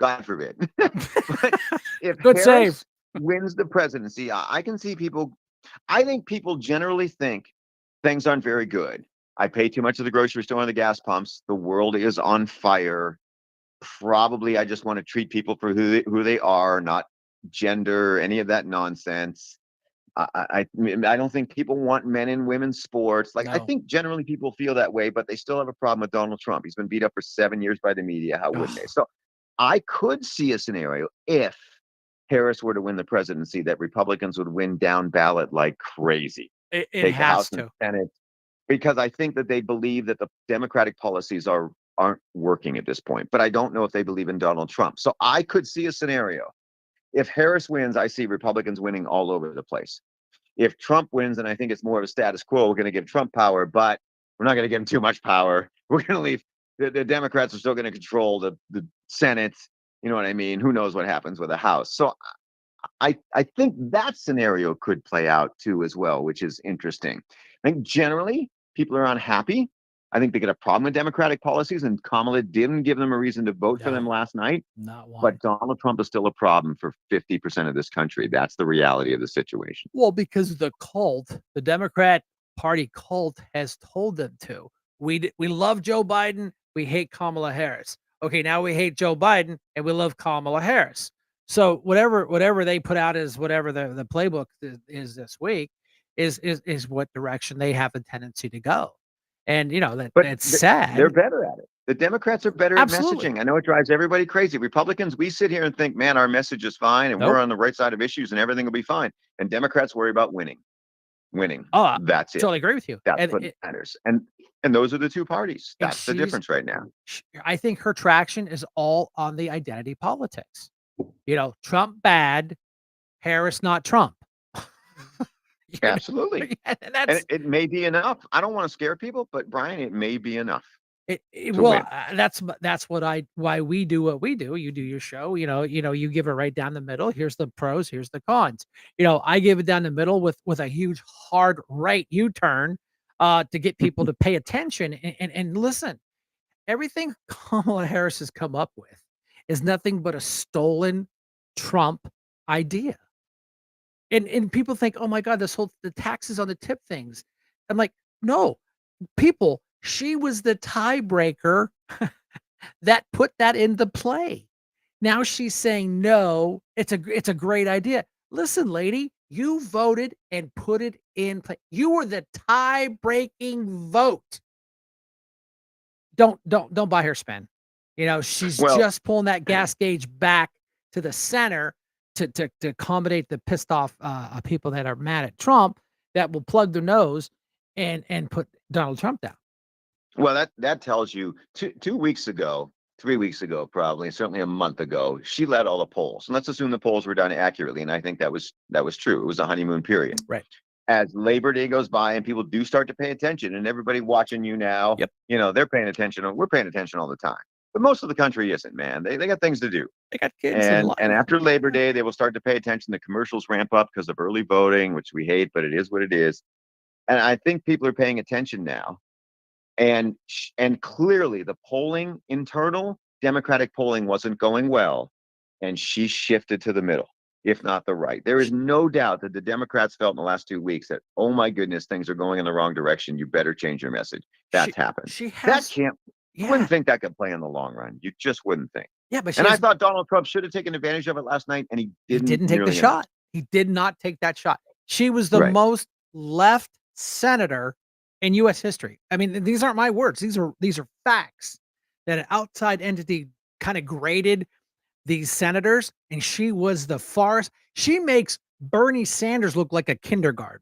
God forbid. But if Good Harris save. wins the presidency, I can see people. I think people generally think things aren't very good. I pay too much at the grocery store and the gas pumps. The world is on fire. Probably I just want to treat people for who they are, not gender, any of that nonsense. I don't think people want men and women's sports. No. I think generally people feel that way, but they still have a problem with Donald Trump. He's been beat up for 7 years by the media. How wouldn't they? So I could see a scenario if Harris were to win the presidency that Republicans would win down ballot like crazy, It take the has House and to. Senate, because I think that they believe that the Democratic policies aren't working at this point. But I don't know if they believe in Donald Trump. So I could see a scenario. If Harris wins, I see Republicans winning all over the place. If Trump wins, and I think it's more of a status quo, we're going to give Trump power, but we're not going to give him too much power. We're going to leave the Democrats are still going to control the Senate. You know what I mean? Who knows what happens with the House? So I think that scenario could play out too as well, which is interesting. I think generally people are unhappy. I think they get a problem with Democratic policies, and Kamala didn't give them a reason to vote for them No, last night. not one. But Donald Trump is still a problem for 50% of this country. That's the reality of the situation. Well, because the cult, the Democrat Party cult, has told them to. We love Joe Biden. We hate Kamala Harris. Okay, now we hate Joe Biden and we love Kamala Harris. So whatever they put out as whatever the playbook is this week is what direction they have a tendency to go. And you know But that's they're sad. better at it. The Democrats are better at Absolutely. messaging. I know it drives everybody crazy. Republicans, we sit here and think, man, our message is fine and Nope. we're on the right side of issues and everything will be fine. And Democrats worry about winning. Oh, I That's it. totally agree with you. That's And what matters. And those are the two parties. and That's the she's difference right now. I think her traction is all on the identity politics. You know, Trump bad, Harris not Trump. You know, Absolutely. and And that's it may be enough. I don't want to scare people, but Brian, it may be enough to well, win. that's why we do what we do. You do your show, you give it right down the middle. Here's the pros, here's the cons. I give it down the middle with a huge hard right U-turn to get people to pay attention and listen. Everything Kamala Harris has come up with is nothing but a stolen Trump idea. And people think, "Oh my god, the taxes on the tip things." I'm like, "No, people, she was the tiebreaker that put that into play. Now she's saying, "No, it's a great idea." Listen, lady, you voted and put it in play. You were the tie-breaking vote. Don't buy her spin. She's Well, just pulling that gas gauge back to the center to accommodate the pissed off people that are mad at Trump that will plug their nose and put Donald Trump down. well, that tells you 2 weeks ago, 3 weeks ago, probably, certainly a month ago, she led all the polls. And let's assume the polls were done accurately. And I think that was true. It was a honeymoon period. Right. As Labor Day goes by and people do start to pay attention, and everybody watching you now, Yep. They're paying attention. We're paying attention all the time. But most of the country isn't, man. They got things to do. They got kids and And life. after Labor Day, they will start to pay attention. The commercials ramp up because of early voting, which we hate, but it is what it is. And I think people are paying attention now. And clearly the polling, internal Democratic polling, wasn't going well, and she shifted to the middle, if not the right. There is no doubt that the Democrats felt in the last 2 weeks that, oh my goodness, things are going in the wrong direction. You better change your message. That's happened. She That has can't. You wouldn't think that could play in the long run. You just wouldn't think. yeah, but she And I has thought Donald Trump should have taken advantage of it last night, and he he didn't take the nearly enough. shot. He did not take that shot. She was the Right. most left senator in US history. I mean, these aren't my words. These are facts that an outside entity kind of graded these senators, and she was the farce. She makes Bernie Sanders look like a kindergartner.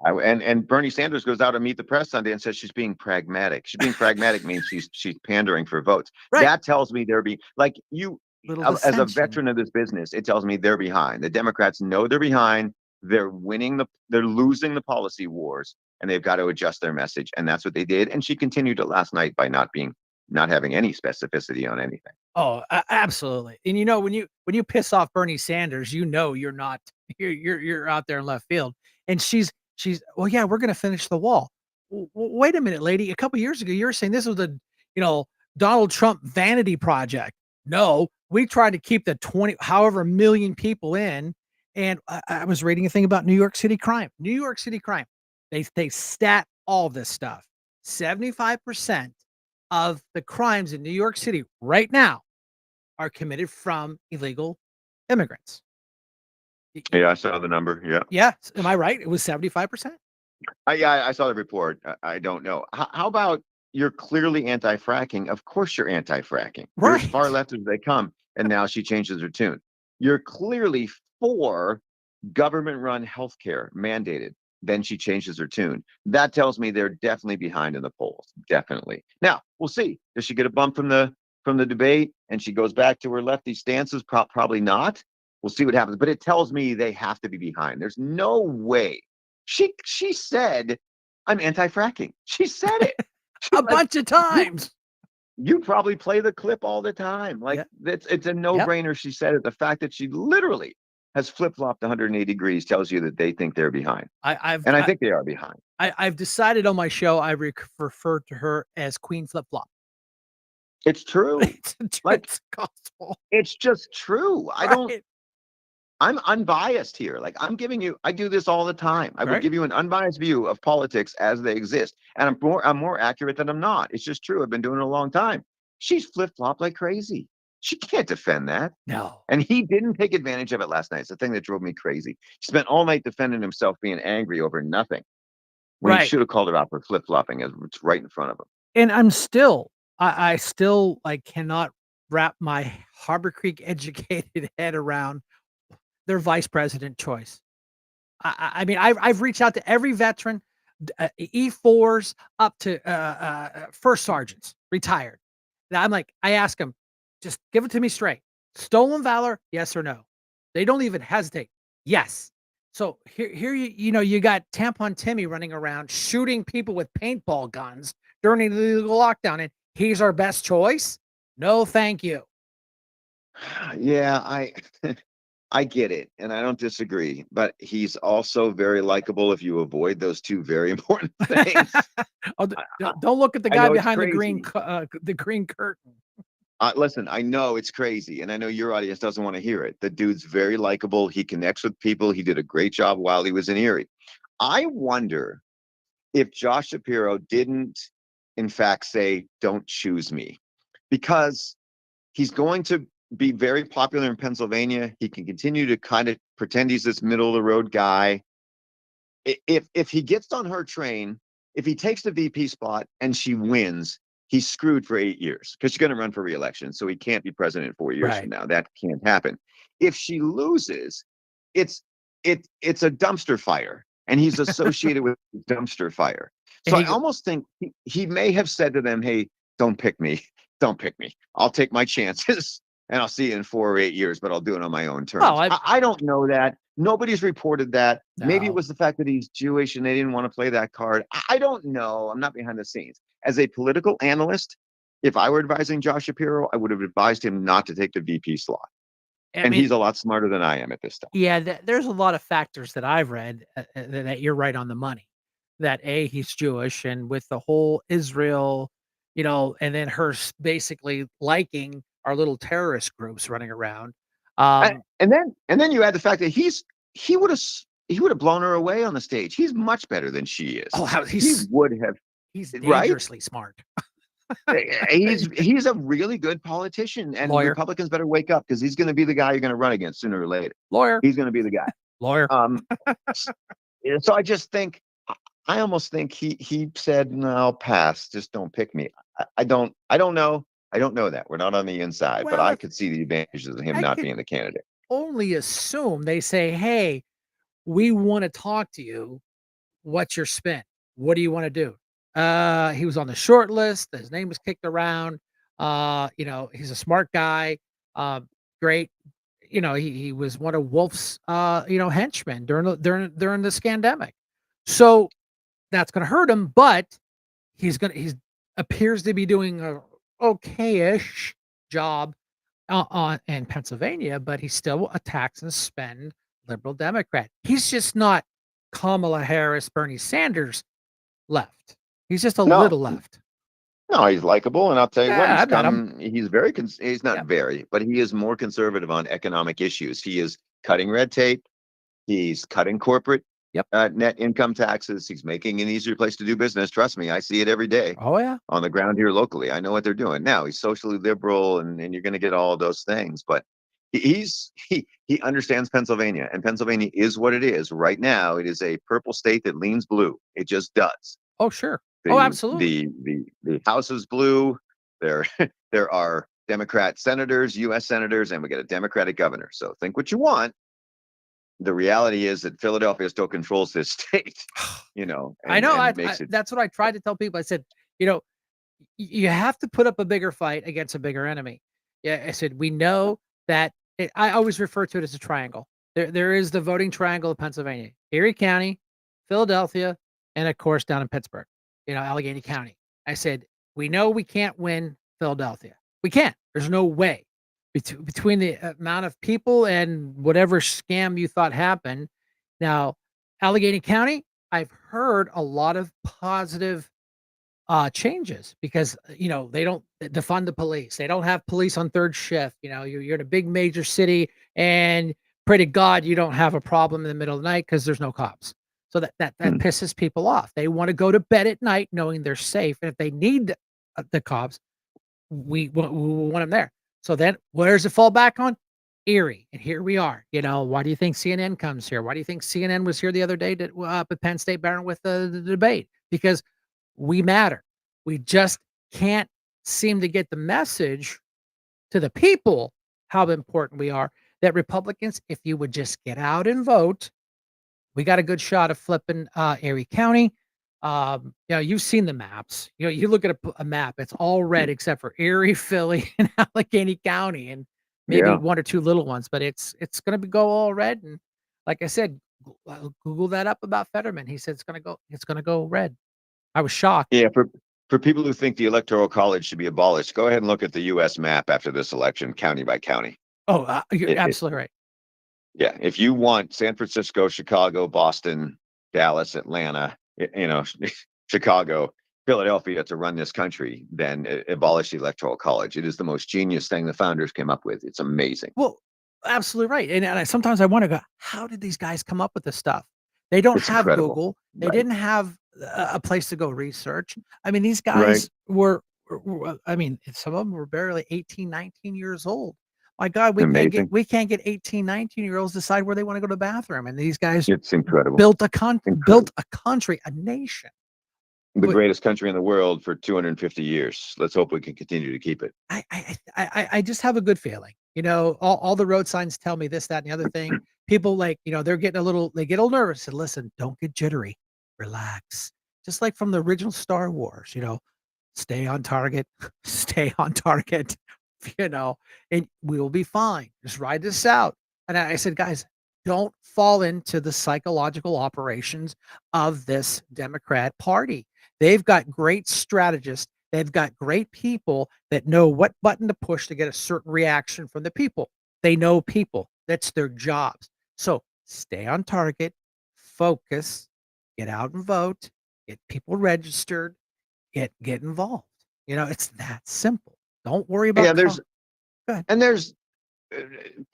And Bernie Sanders goes out to meet the press Sunday and says she's being pragmatic. She's being pragmatic means she's pandering for votes. Right. That tells me they're like you Little as a dissension. veteran of this business. It tells me they're behind. The Democrats know they're behind. They're losing the policy wars, and they've got to adjust their message. And that's what they did. And she continued it last night by not having any specificity on anything. Oh, absolutely. And when you piss off Bernie Sanders, you're not you're out there in left field. And she's well, yeah, we're going to finish the wall. Wait a minute, lady. A couple years ago, you were saying this was the Donald Trump vanity project. No, we tried to keep the 20 however million people in. And I was reading a thing about New York City crime. New York City crime. They stat all this stuff. 75% of the crimes in New York City right now are committed from illegal immigrants. Yeah, I saw the number. Yeah. Yeah. Am I right? It was 75%. I saw the report. I don't know. How about you're clearly anti-fracking. Of course you're anti-fracking. You're as far Right. left as they come, and now she changes her tune. You're clearly for government-run healthcare mandated. Then she changes her tune. That tells me they're definitely behind in the polls. Definitely. Now we'll see. Does she get a bump from the debate, and she goes back to her lefty stances? Probably not. We'll see what happens. But it tells me they have to be behind. There's no way. She said, "I'm anti-fracking." She said it. A Like, bunch of you times. you probably play the clip all the time. Like, Yeah. it's a Yep. no-brainer. She said it. The fact that she literally has flip-flopped 180 degrees tells you that they think they're behind. I've And I think they are behind. I've decided on my show I refer to her as Queen Flip Flop. It's true. Like, It's gospel, it's just true. right? I'm unbiased here. Like, I do this all the time. I will Right. give you an unbiased view of politics as they exist. And I'm more accurate than I'm not. It's just true. I've been doing it a long time. She's flip-flopped like crazy. She can't defend that. No. And he didn't take advantage of it last night. It's the thing that drove me crazy. He spent all night defending himself, being angry over nothing, when he Right. should have called it out for flip-flopping, as it's right in front of him. And I still like cannot wrap my Harbor Creek educated head around their vice president choice. I mean, I've reached out to every veteran, E4s up to first sergeants, retired. Now I'm like, I ask them, just give it to me straight. Stolen valor, yes or no? They don't even hesitate. Yes. So here you got Tampon Timmy running around shooting people with paintball guns during the illegal lockdown, and he's our best choice. No, thank you. Yeah, I get it, and I don't disagree, but he's also very likable if you avoid those two very important things. Oh, don't look at the I guy know it's behind crazy. the green curtain. Listen, I know it's crazy, and I know your audience doesn't want to hear it. The dude's very likable. He connects with people. He did a great job while he was in Erie. I wonder if Josh Shapiro didn't, in fact, say, "Don't choose me," because he's going to be very popular in Pennsylvania. He can continue to kind of pretend he's this middle of the road guy. If he gets on her train, if he takes the VP spot and she wins, he's screwed for 8 years, because she's going to run for reelection. So he can't be president 4 years from Right. now. That can't happen. If she loses, it's it's a dumpster fire, and he's associated with dumpster fire. And So I he go, almost think he may have said to them, "Hey, don't pick me. Don't pick me. I'll take my chances, and I'll see you in 4 or 8 years, but I'll do it on my own well, terms." I don't know that. Nobody's reported that. Maybe it no. was the fact that he's Jewish and they didn't want to play that card. I don't know. I'm not behind the scenes. As a political analyst, if I were advising Josh Shapiro, I would have advised him not to take the VP slot. I And mean, he's a lot smarter than I am at this time. yeah, there's a lot of factors that I've read that you're right on the money. That he's Jewish, and with the whole Israel, and then her basically liking our little terrorist groups running around. And, Um, and then you add the fact that he would have he would have blown her away on the stage. He's much better than she is. oh, how He would have, he's right? dangerously smart. He's a really good politician, and Lawyer, Republicans better wake up, because he's going to be the guy you're going to run against sooner or later. lawyer, He's going to be the guy. lawyer. Um, yeah, so I just think, I almost think he said, "No, I'll pass. Just don't pick me." I don't know. I don't know that. We're not on the inside, but Well, I if could see the advantages of him I not could being the candidate. only assume they say, "Hey, we want to talk to you. What's your spin? What do you want to do?" He was on the short list. His name was kicked around. He's a smart guy. Uh, great. He was one of Wolf's henchmen during the scandemic. So that's going to hurt him, but he's appears to be doing a okay-ish job on in Pennsylvania, but he's still a tax and spend liberal Democrat. He's just not Kamala Harris, Bernie Sanders left. He's just a No, little left. no, he's likable, and I'll tell you what, Yeah, I met him. he's very, he's not Yeah. very, but he is more conservative on economic issues. He is cutting red tape. He's cutting corporate Yep. net income taxes. He's making an easier place to do business. Trust me, I see it every day Oh yeah. on the ground here locally. I know what they're doing. Now he's socially liberal, and you're going to get all of those things, but he understands Pennsylvania, and Pennsylvania is what it is right now. It is a purple state that leans blue. It just does. Oh sure. Oh, absolutely. The House is blue. There there are Democrat senators, U.S. senators, and we get a Democratic governor. So think what you want. The reality is that Philadelphia still controls this state, I know. and makes it. That's what I tried to tell people. I said, you know, you have to put up a bigger fight against a bigger enemy. Yeah, I said we know that. I always refer to it as a triangle. There is the voting triangle of Pennsylvania: Erie County, Philadelphia, and of course down in Pittsburgh. Allegheny County. I said we know we can't win Philadelphia. We can't. There's no way. Between the amount of people and whatever scam you thought happened. Now, Allegheny County, I've heard a lot of positive changes because they don't defund the police. They don't have police on third shift. You're in a big major city, and pray to God you don't have a problem in the middle of the night because there's no cops. So that Hmm. pisses people off. They want to go to bed at night knowing they're safe, and if they need the cops, we want them there. So then where does it fall back on? Erie, and here we are. Why do you think CNN comes here? Why do you think CNN was here the other day up at Penn State Barron with the debate? Because we matter. We just can't seem to get the message to the people how important we are. That Republicans, if you would just get out and vote, we got a good shot of flipping Erie County. You've seen the maps. You look at a map, it's all red except for Erie, Philly, and Allegheny County, and maybe Yeah. one or two little ones. But it's going to go all red. And like I said, Google that up about Fetterman. He said it's going to go red. I was shocked. Yeah. For people who think the Electoral College should be abolished, go ahead and look at the U.S. map after this election, county by county. Oh, you're It, absolutely right. Yeah, if you want San Francisco, Chicago, Boston, Dallas, Atlanta, Chicago, Philadelphia to run this country, then abolish the Electoral College. It is the most genius thing the founders came up with. It's amazing. Well, absolutely right. And sometimes I wonder, how did these guys come up with this stuff? They don't It's have incredible. Google. They Right. didn't have a place to go research. I mean, these Right. guys I mean, some of them were barely 18, 19 years old. My God, Amazing. we can't get 18, 19-year-olds decide where they want to go to the bathroom. And these guys It's incredible. built a Incredible. country, a nation. The But greatest country in the world for 250 years. Let's hope we can continue to keep it. I just have a good feeling. All the road signs tell me this, that, and the other thing. People they get a little nervous and listen, don't get jittery. Relax. Just like from the original Star Wars, stay on target, stay on target, and we will be fine. Just ride this out. And I said, guys, don't fall into the psychological operations of this Democrat Party. They've got great strategists. They've got great people that know what button to push to get a certain reaction from the people. They know people. That's their jobs. So stay on target, focus, get out and vote, get people registered, get involved. It's that simple. Don't worry about Yeah, Go ahead. there's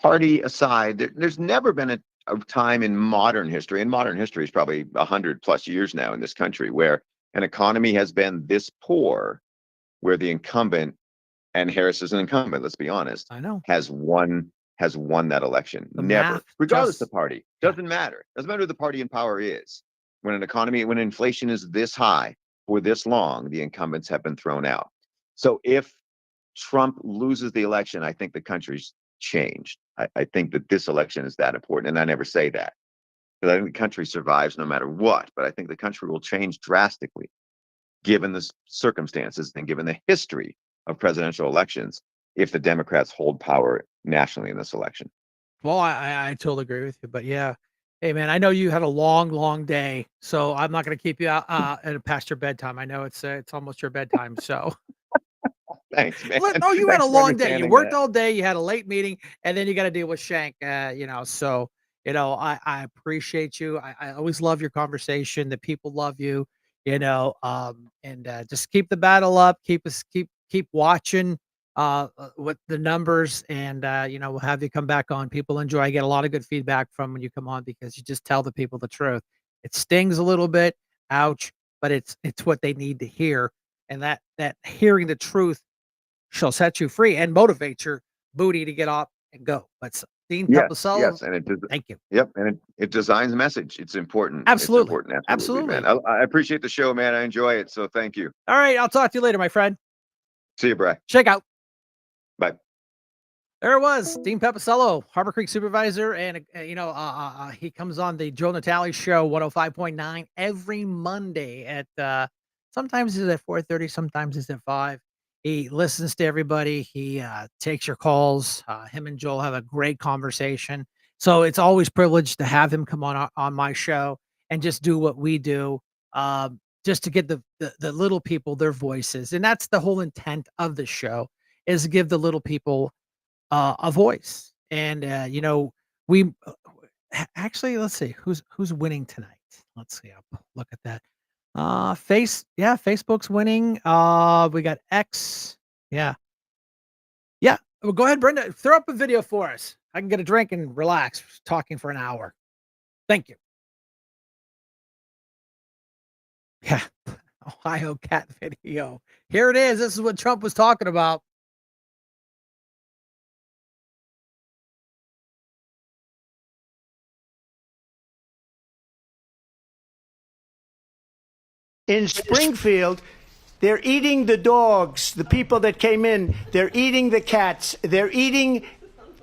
party aside, there's never been a time in modern history, and modern history is probably 100+ years now in this country, where an economy has been this poor, where the incumbent, and Harris is an incumbent, let's be honest, I know. has won that election. The Never, math regardless just of party, yeah. doesn't matter. Doesn't matter who the party in power is. When inflation is this high for this long, the incumbents have been thrown out. So if Trump loses the election, I think the country's changed. I think that this election is that important. And I never say that because I think the country survives no matter what. But I think the country will change drastically given the circumstances and given the history of presidential elections if the Democrats hold power nationally in this election. Well, I totally agree with you. But yeah. Hey man, I know you had a long, long day, so I'm not going to keep you out past your bedtime. I know it's almost your bedtime, so Thanks, man. no, you had a Thanks for long day. You understanding worked that. all day. You had a late meeting, and then you got to deal with Shank. So I appreciate you. I always love your conversation. The people love you. And just keep the battle up. Keep watching what the numbers, and we'll have you come back on. People enjoy. I get a lot of good feedback from when you come on because you just tell the people the truth. It stings a little bit, ouch, but it's what they need to hear, and that hearing the truth shall set you free and motivate your booty to get up and go. But Dean Yes, Pepicello. yes, and it does. Thank you. Yep, and it designs message. It's important. Absolutely. It's important. Absolutely, man. I appreciate the show, man. I enjoy it. So thank you. All right. I'll talk to you later, my friend. See you, Bri. Check out. Bye. There it was, Dean Pepicello, Harbor Creek supervisor, and he comes on the Joe Natale show, 105.9 every Monday at sometimes it's at 4:30, sometimes it's at 5. He listens to everybody. He takes your calls. Him and Joel have a great conversation. So it's always privileged to have him come on my show and just do what we do, just to get the little people their voices, and that's the whole intent of the show, is to give the little people a voice. And we actually, let's see who's winning tonight. Let's see. I'll look at that. Facebook's winning. We got X. Yeah. Well, go ahead, Brenda. Throw up a video for us. I can get a drink and relax talking for an hour. Thank you. Yeah. Ohio cat video. Here it is. This is what Trump was talking about. In Springfield, they're eating the dogs, the people that came in. They're eating the cats. They're eating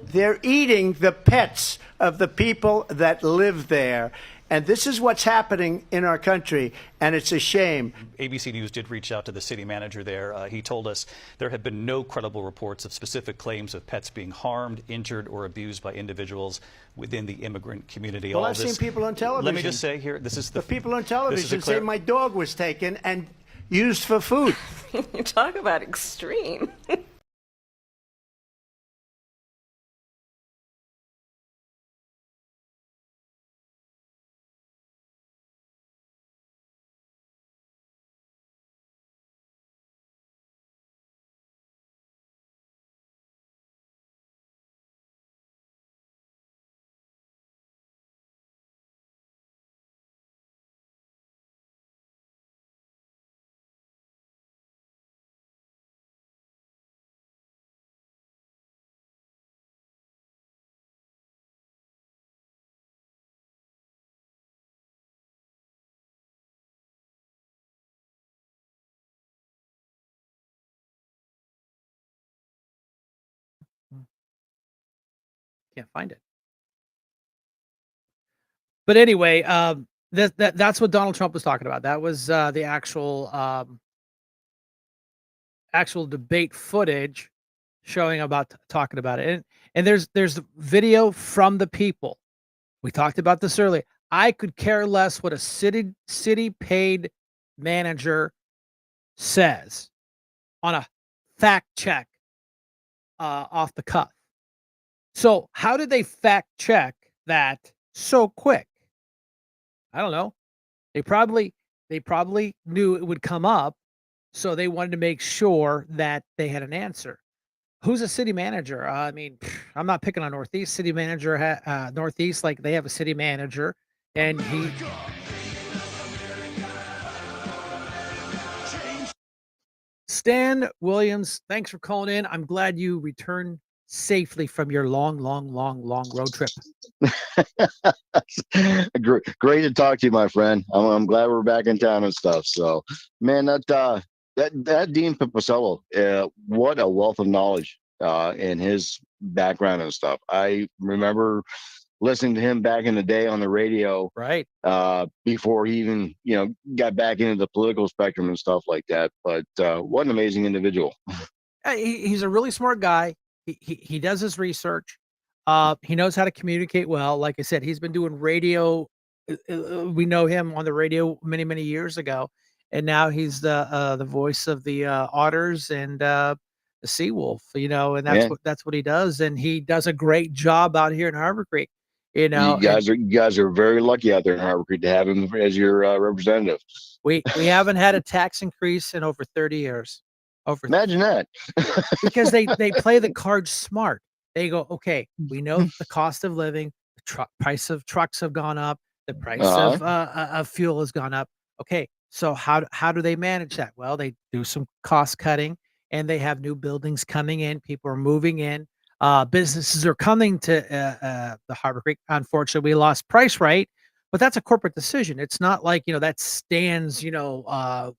the pets of the people that live there. And this is what's happening in our country, and it's a shame. ABC News did reach out to the city manager there. He told us there have been no credible reports of specific claims of pets being harmed, injured, or abused by individuals within the immigrant community. Well, I've seen people on television. Let me just say here, this is the people on television say my dog was taken and used for food. You talk about extreme. Can't find it. But anyway, that's what Donald Trump was talking about. That was the actual debate footage showing about talking about it. And there's video from the people. We talked about this earlier. I could care less what a city paid manager says on a fact check off the cuff. So how did they fact check that so quick? I don't know. They probably knew it would come up, so they wanted to make sure that they had an answer. Who's a city manager? I mean, I'm not picking on Northeast. City manager, Northeast, like they have a city manager, and he. Stan Williams, thanks for calling in. I'm glad you returned safely from your long road trip. Great to talk to you, my friend. I'm glad we're back in town and stuff. So, man, that Dean Pepicello, what a wealth of knowledge in his background and stuff. I remember listening to him back in the day on the radio, right? Before he even got back into the political spectrum and stuff like that. But what an amazing individual. He's a really smart guy. He does his research. He knows how to communicate well. Like I said, he's been doing radio. We know him on the radio many years ago, and now he's the voice of the Otters and the Seawolf. And that's what he does, and he does a great job out here in Harbor Creek. You guys are very lucky out there in Harbor Creek to have him as your representative. We haven't had a tax increase in over 30 years. Imagine that. Because they play the cards smart. They go, okay, we know the cost of living, the price of trucks have gone up, the price of fuel has gone up. Okay, so how do they manage that? Well, they do some cost cutting, and they have new buildings coming in. People are moving in. Businesses are coming to the Harbor Creek. Unfortunately, we lost price right, but that's a corporate decision. It's not like, that stands, Well,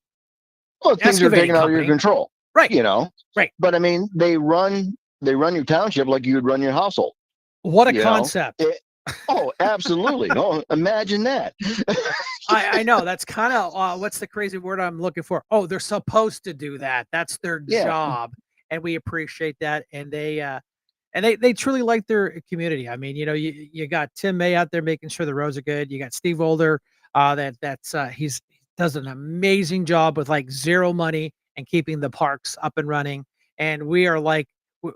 things are excavating taken out of your company. control, Right. you know. Right. But I mean, they run your township like you would run your household. What a You know. concept. Oh, absolutely. No, imagine that. I know that's kind of what's the crazy word I'm looking for? Oh, they're supposed to do that. That's their Yeah. job, and we appreciate that. And they truly like their community. I mean, you got Tim May out there making sure the roads are good. You got Steve Older, he does an amazing job with like zero money and keeping the parks up and running. And we are like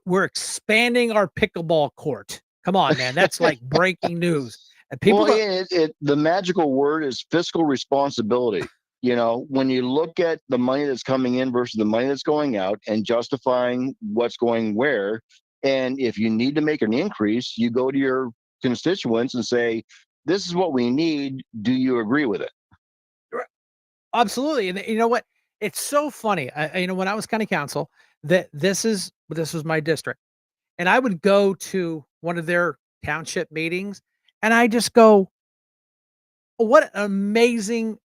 we're expanding our pickleball court. Come on, man, that's like breaking news. And people Well, don't. the magical word is fiscal responsibility. You know, when you look at the money that's coming in versus the money that's going out and justifying what's going where, and if you need to make an increase, you go to your constituents and say, this is what we need. Do you agree with it? Absolutely, and you know what? It's so funny. When I was county council, that this was my district, and I would go to one of their township meetings, and I just go, "What an amazing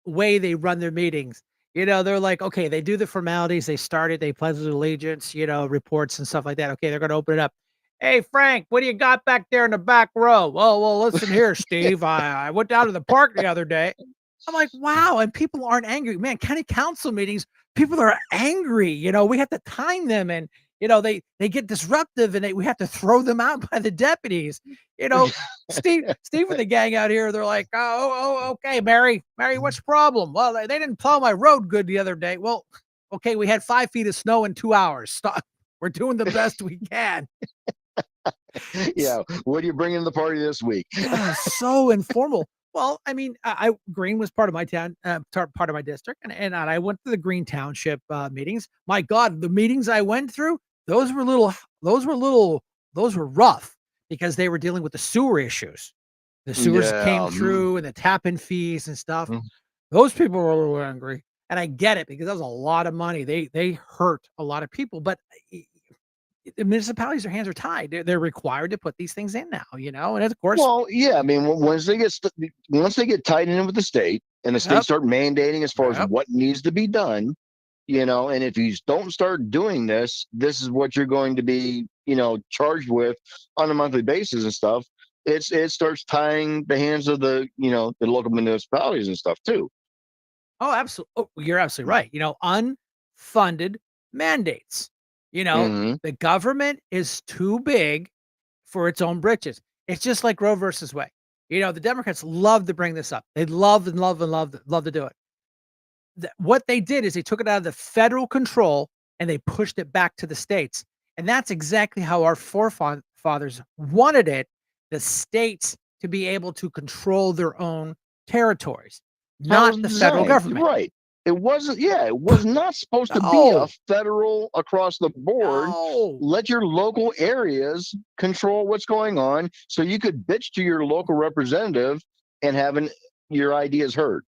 way they run their meetings." They're like, okay, they do the formalities, they start it, they pledge allegiance, reports and stuff like that. Okay, they're going to open it up. Hey, Frank, what do you got back there in the back row? Well, listen here, Steve. I went down to the park the other day. I'm like, wow. And people aren't angry. Man, county council meetings, people are angry. We have to time them and, they get disruptive and we have to throw them out by the deputies. You know, Steve and the gang out here, they're like, okay, Mary, what's the problem? Well, they didn't plow my road good the other day. Well, okay, we had 5 feet of snow in 2 hours. Stop. We're doing the best we can. Yeah. What are you bringing to the party this week? Yeah, so informal. Well, I mean, Green was part of my town, part of my district, and I went to the Green Township meetings. My God, the meetings I went through, those were little, those were little, those were rough because they were dealing with the sewer issues. The sewers came Yeah. through and the tap-in fees and stuff. Mm. Those people were a little angry, and I get it because that was a lot of money. They hurt a lot of people, but the municipalities, their hands are tied. They're required to put these things in now, and of course, Well, yeah. I mean, once they get tied in with the state and the state yep, start mandating as far as yep. what needs to be done, and if you don't start doing this, this is what you're going to be, charged with on a monthly basis and stuff. It starts tying the hands of the local municipalities and stuff too. Oh, absolutely. Oh, you're absolutely right. Unfunded mandates. Hmm. The government is too big for its own britches. It's just like Roe versus Wade. The Democrats love to bring this up. They love and love and love to do it. What they did is they took it out of the federal control and they pushed it back to the states. And that's exactly how our forefathers wanted it, the states to be able to control their own territories, How it not was the federal designed, government. right? It wasn't. Yeah, it was not supposed to be a No, federal across the board. no. Let your local areas control what's going on, so you could bitch to your local representative and having your ideas heard.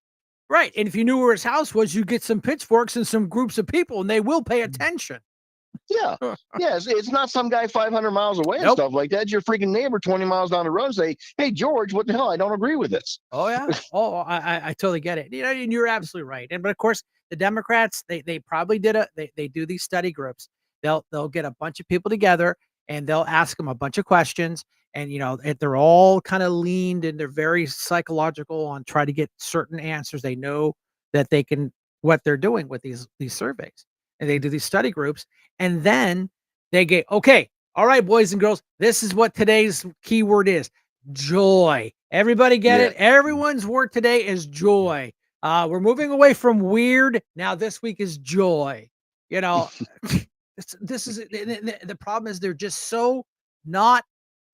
Right. And if you knew where his house was, you get some pitchforks and some groups of people and they will pay attention. Yeah, yeah. It's not some guy 500 miles away and Nope. stuff like that. It's your freaking neighbor 20 miles down the road. And say, hey, George, what the hell? I don't agree with this. Oh yeah. Oh, I totally get it. And you're absolutely right. But of course, the Democrats, they probably they do these study groups. They'll get a bunch of people together and they'll ask them a bunch of questions. And they're all kind of leaned and they're very psychological on try to get certain answers. They know that they can what they're doing with these surveys. And they do these study groups. And then they get, okay, all right, boys and girls, this is what today's keyword is. Joy. Everybody get Yeah. it? Everyone's word today is joy. We're moving away from weird. Now this week is joy. You know, this is the problem is they're just so not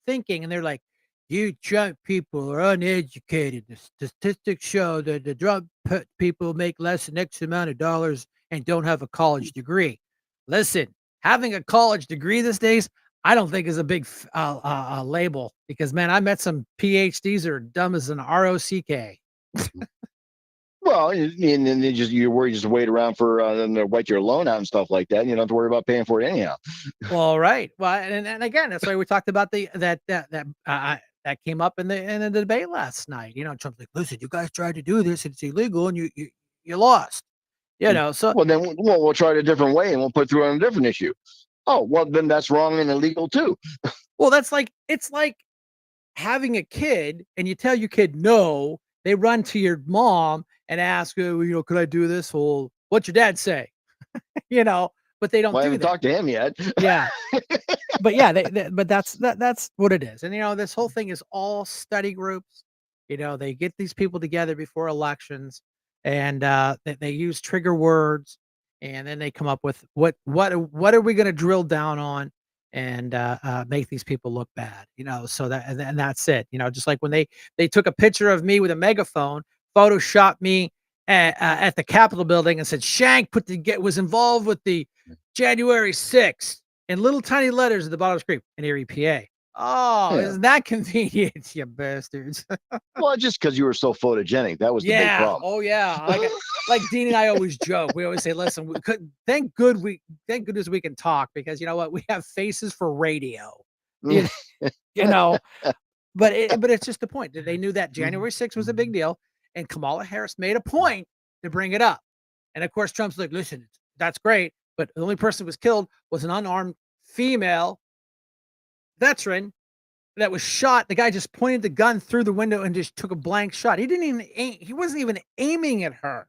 thinking, and they're like, you drunk people are uneducated. The statistics show that the drunk people make less than X amount of dollars and don't have a college degree. Listen, having a college degree these days, I don't think is a big label because man, I met some PhDs that are dumb as an ROCK. Well, and then you worry, just wait around for them to wipe your loan out and stuff like that. And you don't have to worry about paying for it anyhow. Well, right. Well, and again, that's why we talked about that came up in the debate last night. Trump's like, listen, you guys tried to do this, it's illegal, and you lost. So Well, then we'll try it a different way and we'll put through on a different issue. Oh, well, then that's wrong and illegal too. well, it's like having a kid and you tell your kid no, they run to your mom and ask, could I do this? Well, what's your dad say? you know, but they don't Well, I do haven't that. talked to him yet. Yeah. But yeah, but that's what it is. And this whole thing is all study groups. They get these people together before elections, and they use trigger words, and then they come up with what are we going to drill down on, and make these people look bad. So and that's it. Just like when they took a picture of me with a megaphone, photoshopped me at the Capitol building, and said Shank was involved with the January 6th. In little tiny letters at the bottom of the screen, an Erie, PA. Oh, Yeah. isn't that convenient, you bastards? Well, just because you were so photogenic, that was the big Yeah. problem. Oh, yeah. Like Dean and I always joke. We always say, "Listen, we could thank goodness we can talk because you know what? We have faces for radio." You, you know, but it's just the point that they knew that January 6th was a big deal, and Kamala Harris made a point to bring it up. And of course, Trump's like, "Listen, that's great, but the only person who was killed was an unarmed female veteran that was shot. The guy just pointed the gun through the window and just took a blank shot. He didn't even aim. He wasn't even aiming at her.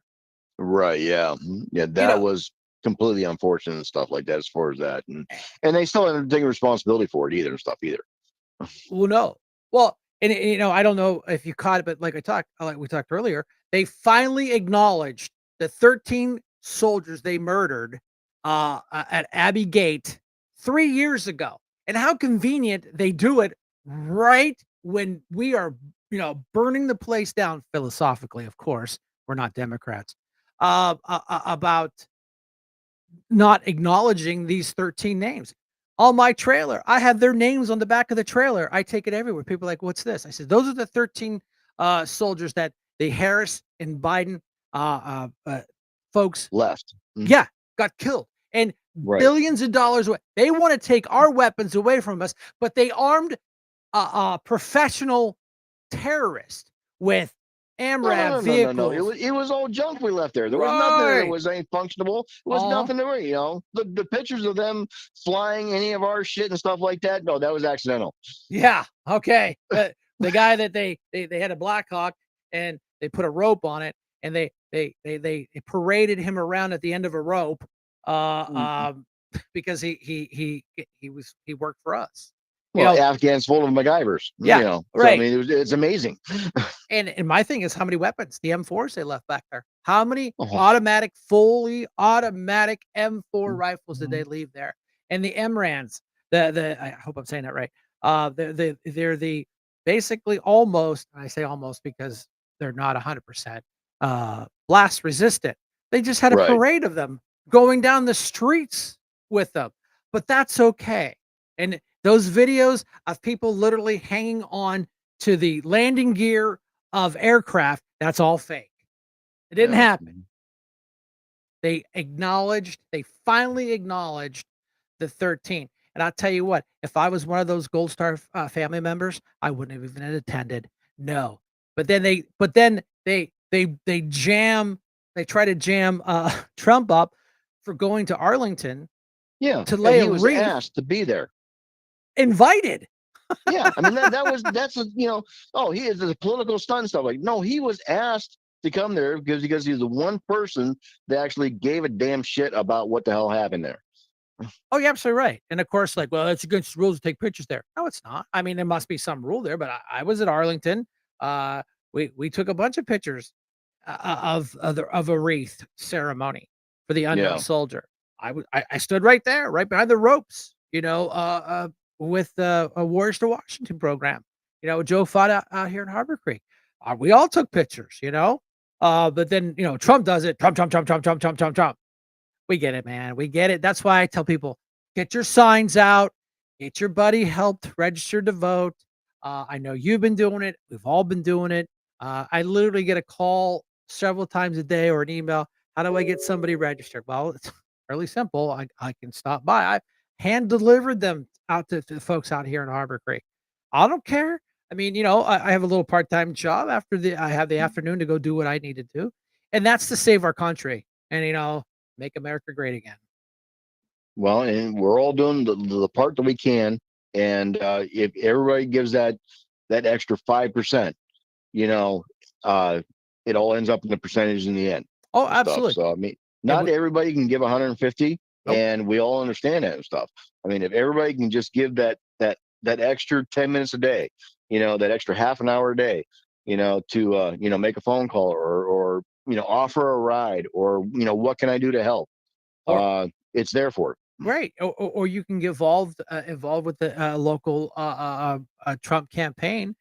Right. Yeah. Yeah. That was completely unfortunate and stuff like that as far as that. And they still haven't taken responsibility for it either and stuff either. Well, no. Well, and I don't know if you caught it, but like we talked earlier, they finally acknowledged the 13 soldiers they murdered at Abbey Gate 3 years ago. And how convenient they do it right when we are, burning the place down philosophically, of course. We're not Democrats. About not acknowledging these 13 names. On my trailer, I have their names on the back of the trailer. I take it everywhere. People are like, what's this? I said, those are the 13 soldiers that the Harris and Biden folks left. Yeah, got killed. And billions of dollars away. They want to take our weapons away from us, but they armed a professional terrorist with AMRAP vehicles. It was all junk we left there. There was nothing that was any functional. It was nothing to worry. The pictures of them flying any of our shit and stuff like that. No, that was accidental. Yeah. Okay. The guy that they had a Black Hawk and they put a rope on it and they paraded him around at the end of a rope because he worked for us. Well, Afghans full of MacGyvers. Yeah, right. So, I mean, it's amazing. And my thing is how many weapons, the M4s they left back there. How many fully automatic M4 rifles did they leave there? And the MRANs, I hope I'm saying that right. They're the basically almost, I say almost because they're not 100% blast resistant. They just had a parade of them going down the streets with them, but that's okay. And those videos of people literally hanging on to the landing gear of aircraft, that's all fake. It didn't happen. They finally acknowledged the 13. And I'll tell you what, if I was one of those Gold Star family members, I wouldn't have even attended. No. But then they try to jam Trump up for going to Arlington. Yeah. To lay he was wreath. Asked to be there. Invited. Yeah, I mean he is a political stunt stuff. Like, no, he was asked to come there because he's the one person that actually gave a damn shit about what the hell happened there. Oh, you're absolutely right. And of course, like, well, it's against the rules to take pictures there. No, it's not. I mean, there must be some rule there, but I was at Arlington. We took a bunch of pictures of a wreath ceremony for the unknown soldier. I stood right there, right behind the ropes, with a Warriors to Washington program. Joe fought out here in Harbor Creek. We all took pictures, but then, Trump does it. Trump. We get it, man. We get it. That's why I tell people, get your signs out, get your buddy helped register to vote. I know you've been doing it. We've all been doing it. I literally get a call several times a day or an email. How do I get somebody registered? Well, it's fairly simple. I can stop by. I hand delivered them out to the folks out here in Harbor Creek. I don't care. I mean, I have a little part-time job after I have the afternoon to go do what I need to do. And that's to save our country and, make America great again. Well, and we're all doing the part that we can. And if everybody gives that extra 5%, you know, it all ends up in the percentage in the end Oh, and stuff. absolutely. So I mean, And not everybody can give 150, nope. and we all understand that and stuff. I mean, if everybody can just give that extra 10 minutes a day, that extra half an hour a day, to make a phone call or offer a ride, or what can I do to help? Or It's there for it. Right, or you can get involved with the, local, Trump campaign.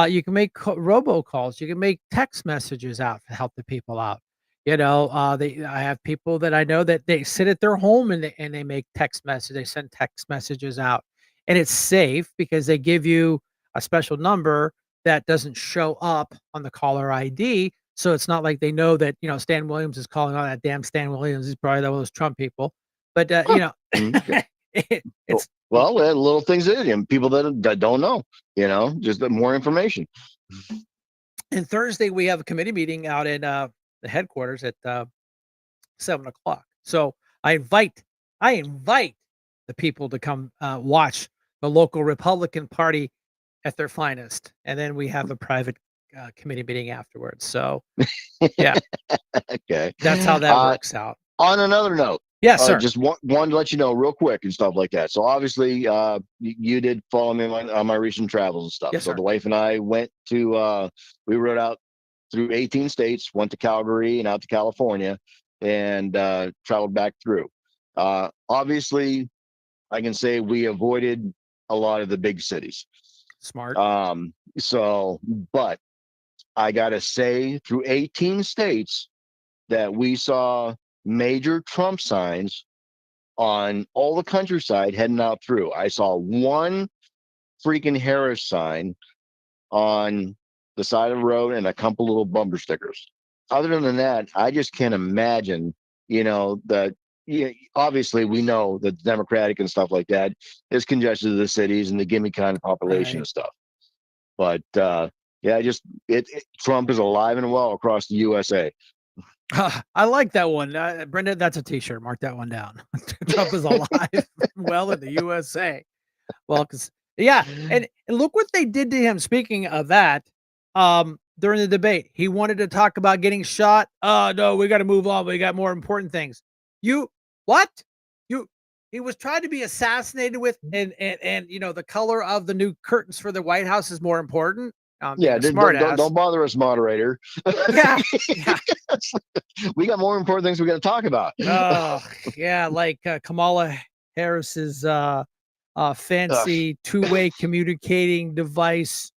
You can make robocalls, you can make text messages out to help the people out. I have people that I know that they sit at their home and they make they send text messages out, and it's safe because they give you a special number that doesn't show up on the caller ID, so it's not like they know that, Stan Williams is calling on that damn Stan Williams. He's probably one of those Trump people. But, Okay. it's Well, little things in it, and people that don't know, just more information. and Thursday, we have a committee meeting out in, the headquarters at, 7 o'clock. So I invite the people to come, watch the local Republican Party at their finest, and then we have a private, committee meeting afterwards. So, yeah, Okay. that's how that works out. On another note, Yes, sir. just one to let you know real quick and stuff like that. So obviously, you did follow me on my recent travels and stuff. Yes, So sir. the wife and I went to, we rode out through 18 states, went to Calgary and out to California, and traveled back through. Obviously, I can say we avoided a lot of the big cities. Smart. But I gotta say, through 18 states, that we saw major Trump signs on all the countryside heading out through. I saw one freaking Harris sign on the side of the road and a couple little bumper stickers. Other than that, I just can't imagine, that. Yeah, obviously we know that the Democratic and stuff like that is congested to the cities and the gimme kind of population Right. and stuff. But yeah, Trump is alive and well across the USA. I like that one. Brenda, that's a t-shirt. Mark that one down. Trump is alive well in the USA. Well, because yeah, and look what they did to him. Speaking of that, during the debate, he wanted to talk about getting shot. No, we got to move on. We got more important things. You what? You He was trying to be assassinated with, and the color of the new curtains for the White House is more important. Being Yeah, a smart ass. don't bother us, moderator. Yeah, yeah. We got more important things we got to talk about. Oh, yeah, like, Kamala Harris's, Ugh. fancy two-way communicating device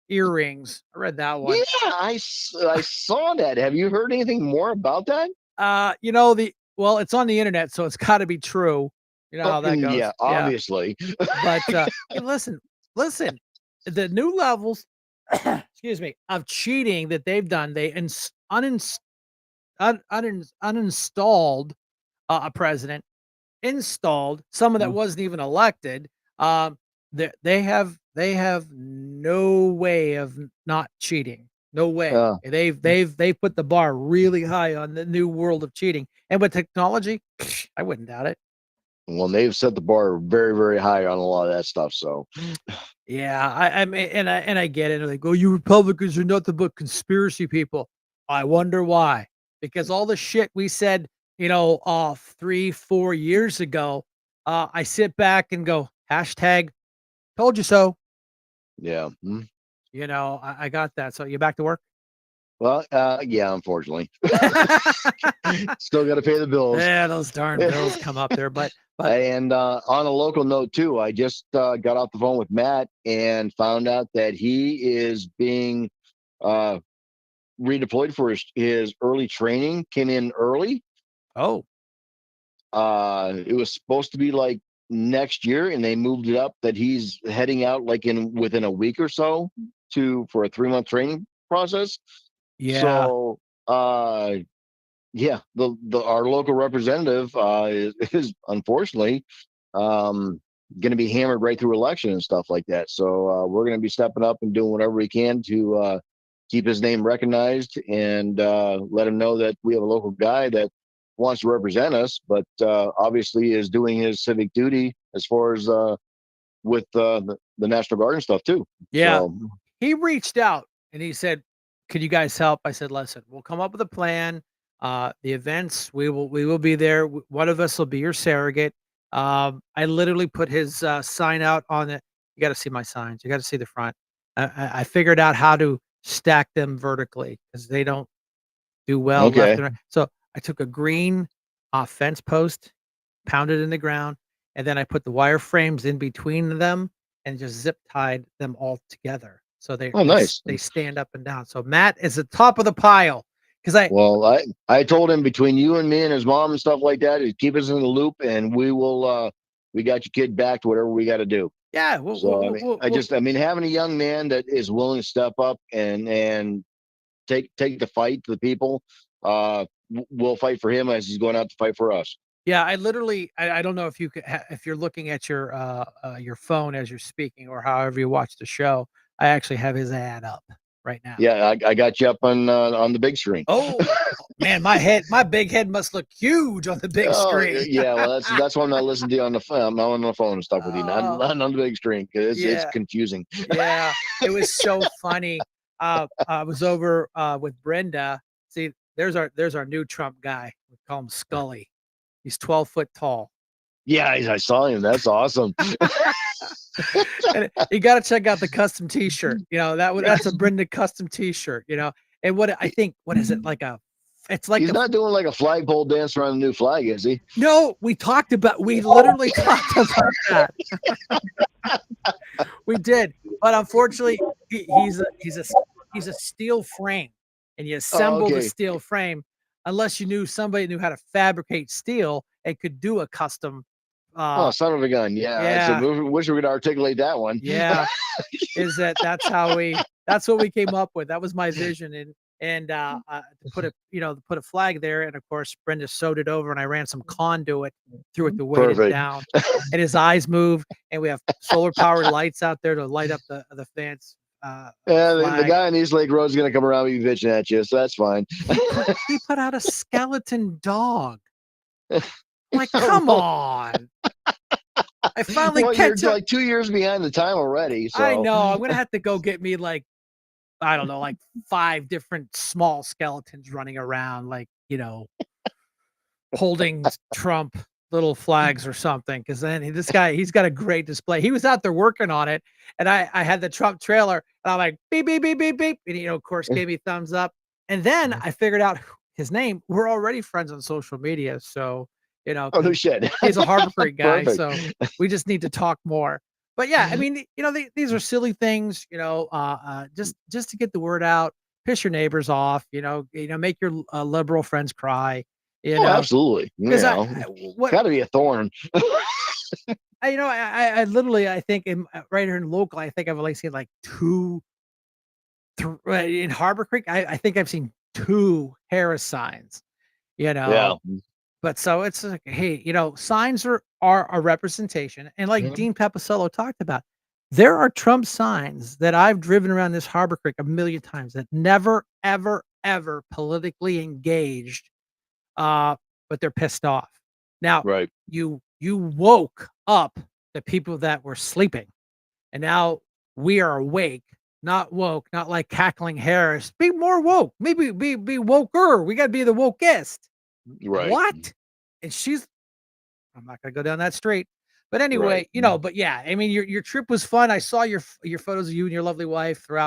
earrings. I read that one. Yeah, I saw that. Have you heard anything more about that? Well, it's on the internet, so it's gotta be true. You know how that Yeah, goes. Yeah, obviously. but, hey, listen, the new levels, excuse me, of cheating that they've done, they uninstalled, a president, installed someone that Mm. wasn't even elected. They have no way of not cheating. No way. Uh, They've put the bar really high on the new world of cheating. And with technology, I wouldn't doubt it. well, they've set the bar very, very high on a lot of that stuff. So Yeah, I mean, and I get it. Like, oh, you Republicans are nothing but conspiracy people. I wonder why. Because all the shit we said, 3, 4 years ago, I sit back and go, hashtag told you so. yeah. Mm. I got that. So you back to work? Well, yeah, unfortunately, still got to pay the bills. Yeah, those darn bills come up there. But And on a local note too, I just got off the phone with Matt and found out that he is being uh, redeployed for his early training. Came in early. oh, It was supposed to be like next year, and they moved it up that he's heading out like within a week or so for a 3-month training process. yeah. So uh, yeah, the our local representative is unfortunately um, going to be hammered right through election and stuff like that. So we're going to be stepping up and doing whatever we can to keep his name recognized and let him know that we have a local guy that wants to represent us, but obviously is doing his civic duty as far as with the National Guard and stuff too. Yeah. So He reached out and he said, "Could you guys help?" I said, "Listen, we'll come up with a plan. The events, we will be there. One of us will be your surrogate." I literally put his sign out on it. You got to see my signs. You got to see the front. I figured out how to stack them vertically because they don't do well left okay, and right. So I took a green fence post, pounded in the ground, and then I put the wire frames in between them and just zip tied them all together. So oh nice. they stand up and down. So Matt is the top of the pile because I Well, I told him between you and me and his mom and stuff like that, he'd keep us in the loop, and we will. We got your kid back to whatever we got to do. yeah So I mean, I mean, having a young man that is willing to step up and take the fight to the people, we'll fight for him as he's going out to fight for us. yeah I literally I don't know if you could if you're looking at your phone as you're speaking or however you watch the show. I actually have his ad up right now. Yeah, I got you up on the big screen. Oh, man, my big head must look huge on the big Oh screen. yeah, well that's why I'm not listening to you on the phone. I'm on the phone and stuff with you, Oh, not on the big screen because it's yeah, confusing. yeah. It was so funny. I was over with Brenda. See, there's our new Trump guy. We call him Scully. He's 12 foot tall. Yeah, I saw him. That's awesome. And you got to check out the custom T-shirt. You know that's a Brenda custom T-shirt. You know, and what I think, what is it like a? It's like He's a not doing like a flagpole dance around the new flag, is he? no. We literally talked about that. We did, but unfortunately, he's a steel frame, and you Oh, assemble the okay. steel frame unless you knew somebody knew how to fabricate steel and could do a custom. Oh, Uh, son of a gun. Yeah, I said, yeah, wish we could articulate that one. yeah. Is that that's what we came up with. That was my vision, and to put to put a flag there, and of course Brenda sewed it over, and I ran some conduit through it to weight it Perfect. down, and his eyes move, and we have solar powered lights out there to light up the fence Yeah, the flag. guy on East Lake Road is going to come around and be bitching at you, so that's fine. He put out a skeleton dog. I'm like, come on! I finally Well, you're catch up. like 2 years behind the time already. I So, know. I'm gonna have to go get me like I don't know, like 5 different small skeletons running around, like, holding Trump little flags or something. Because then this guy, he's got a great display. He was out there working on it, and I had the Trump trailer, and I'm like, "Beep, beep, beep, beep, beep," and, of course, gave me thumbs up. And then I figured out his name. We're already friends on social media, so, oh, no 'cause shit. he's a Harbor Creek guy, Perfect. so we just need to talk more. But yeah, I mean, these are silly things, just to get the word out, piss your neighbors off, make your liberal friends cry, you Oh, know, absolutely. because what Got to be a thorn. I literally I think right here in local, I think I've only seen like two, in Harbor Creek. I think I've seen two Harris signs, you Yeah. know, but so it's like, hey, signs are a representation, and like Mhm. Dean Papicello talked about, there are Trump signs that I've driven around this Harbor Creek a million times that never, ever, ever politically engaged, uh, but they're pissed off. Now, Right. you woke up the people that were sleeping, and now we are awake, not woke, not like cackling Harris. Be more woke, maybe be woker. We got to be the wokest. Right. What? And I'm not gonna go down that street. But Right. anyway, but yeah, I mean, your trip was fun. I saw your photos of you and your lovely wife through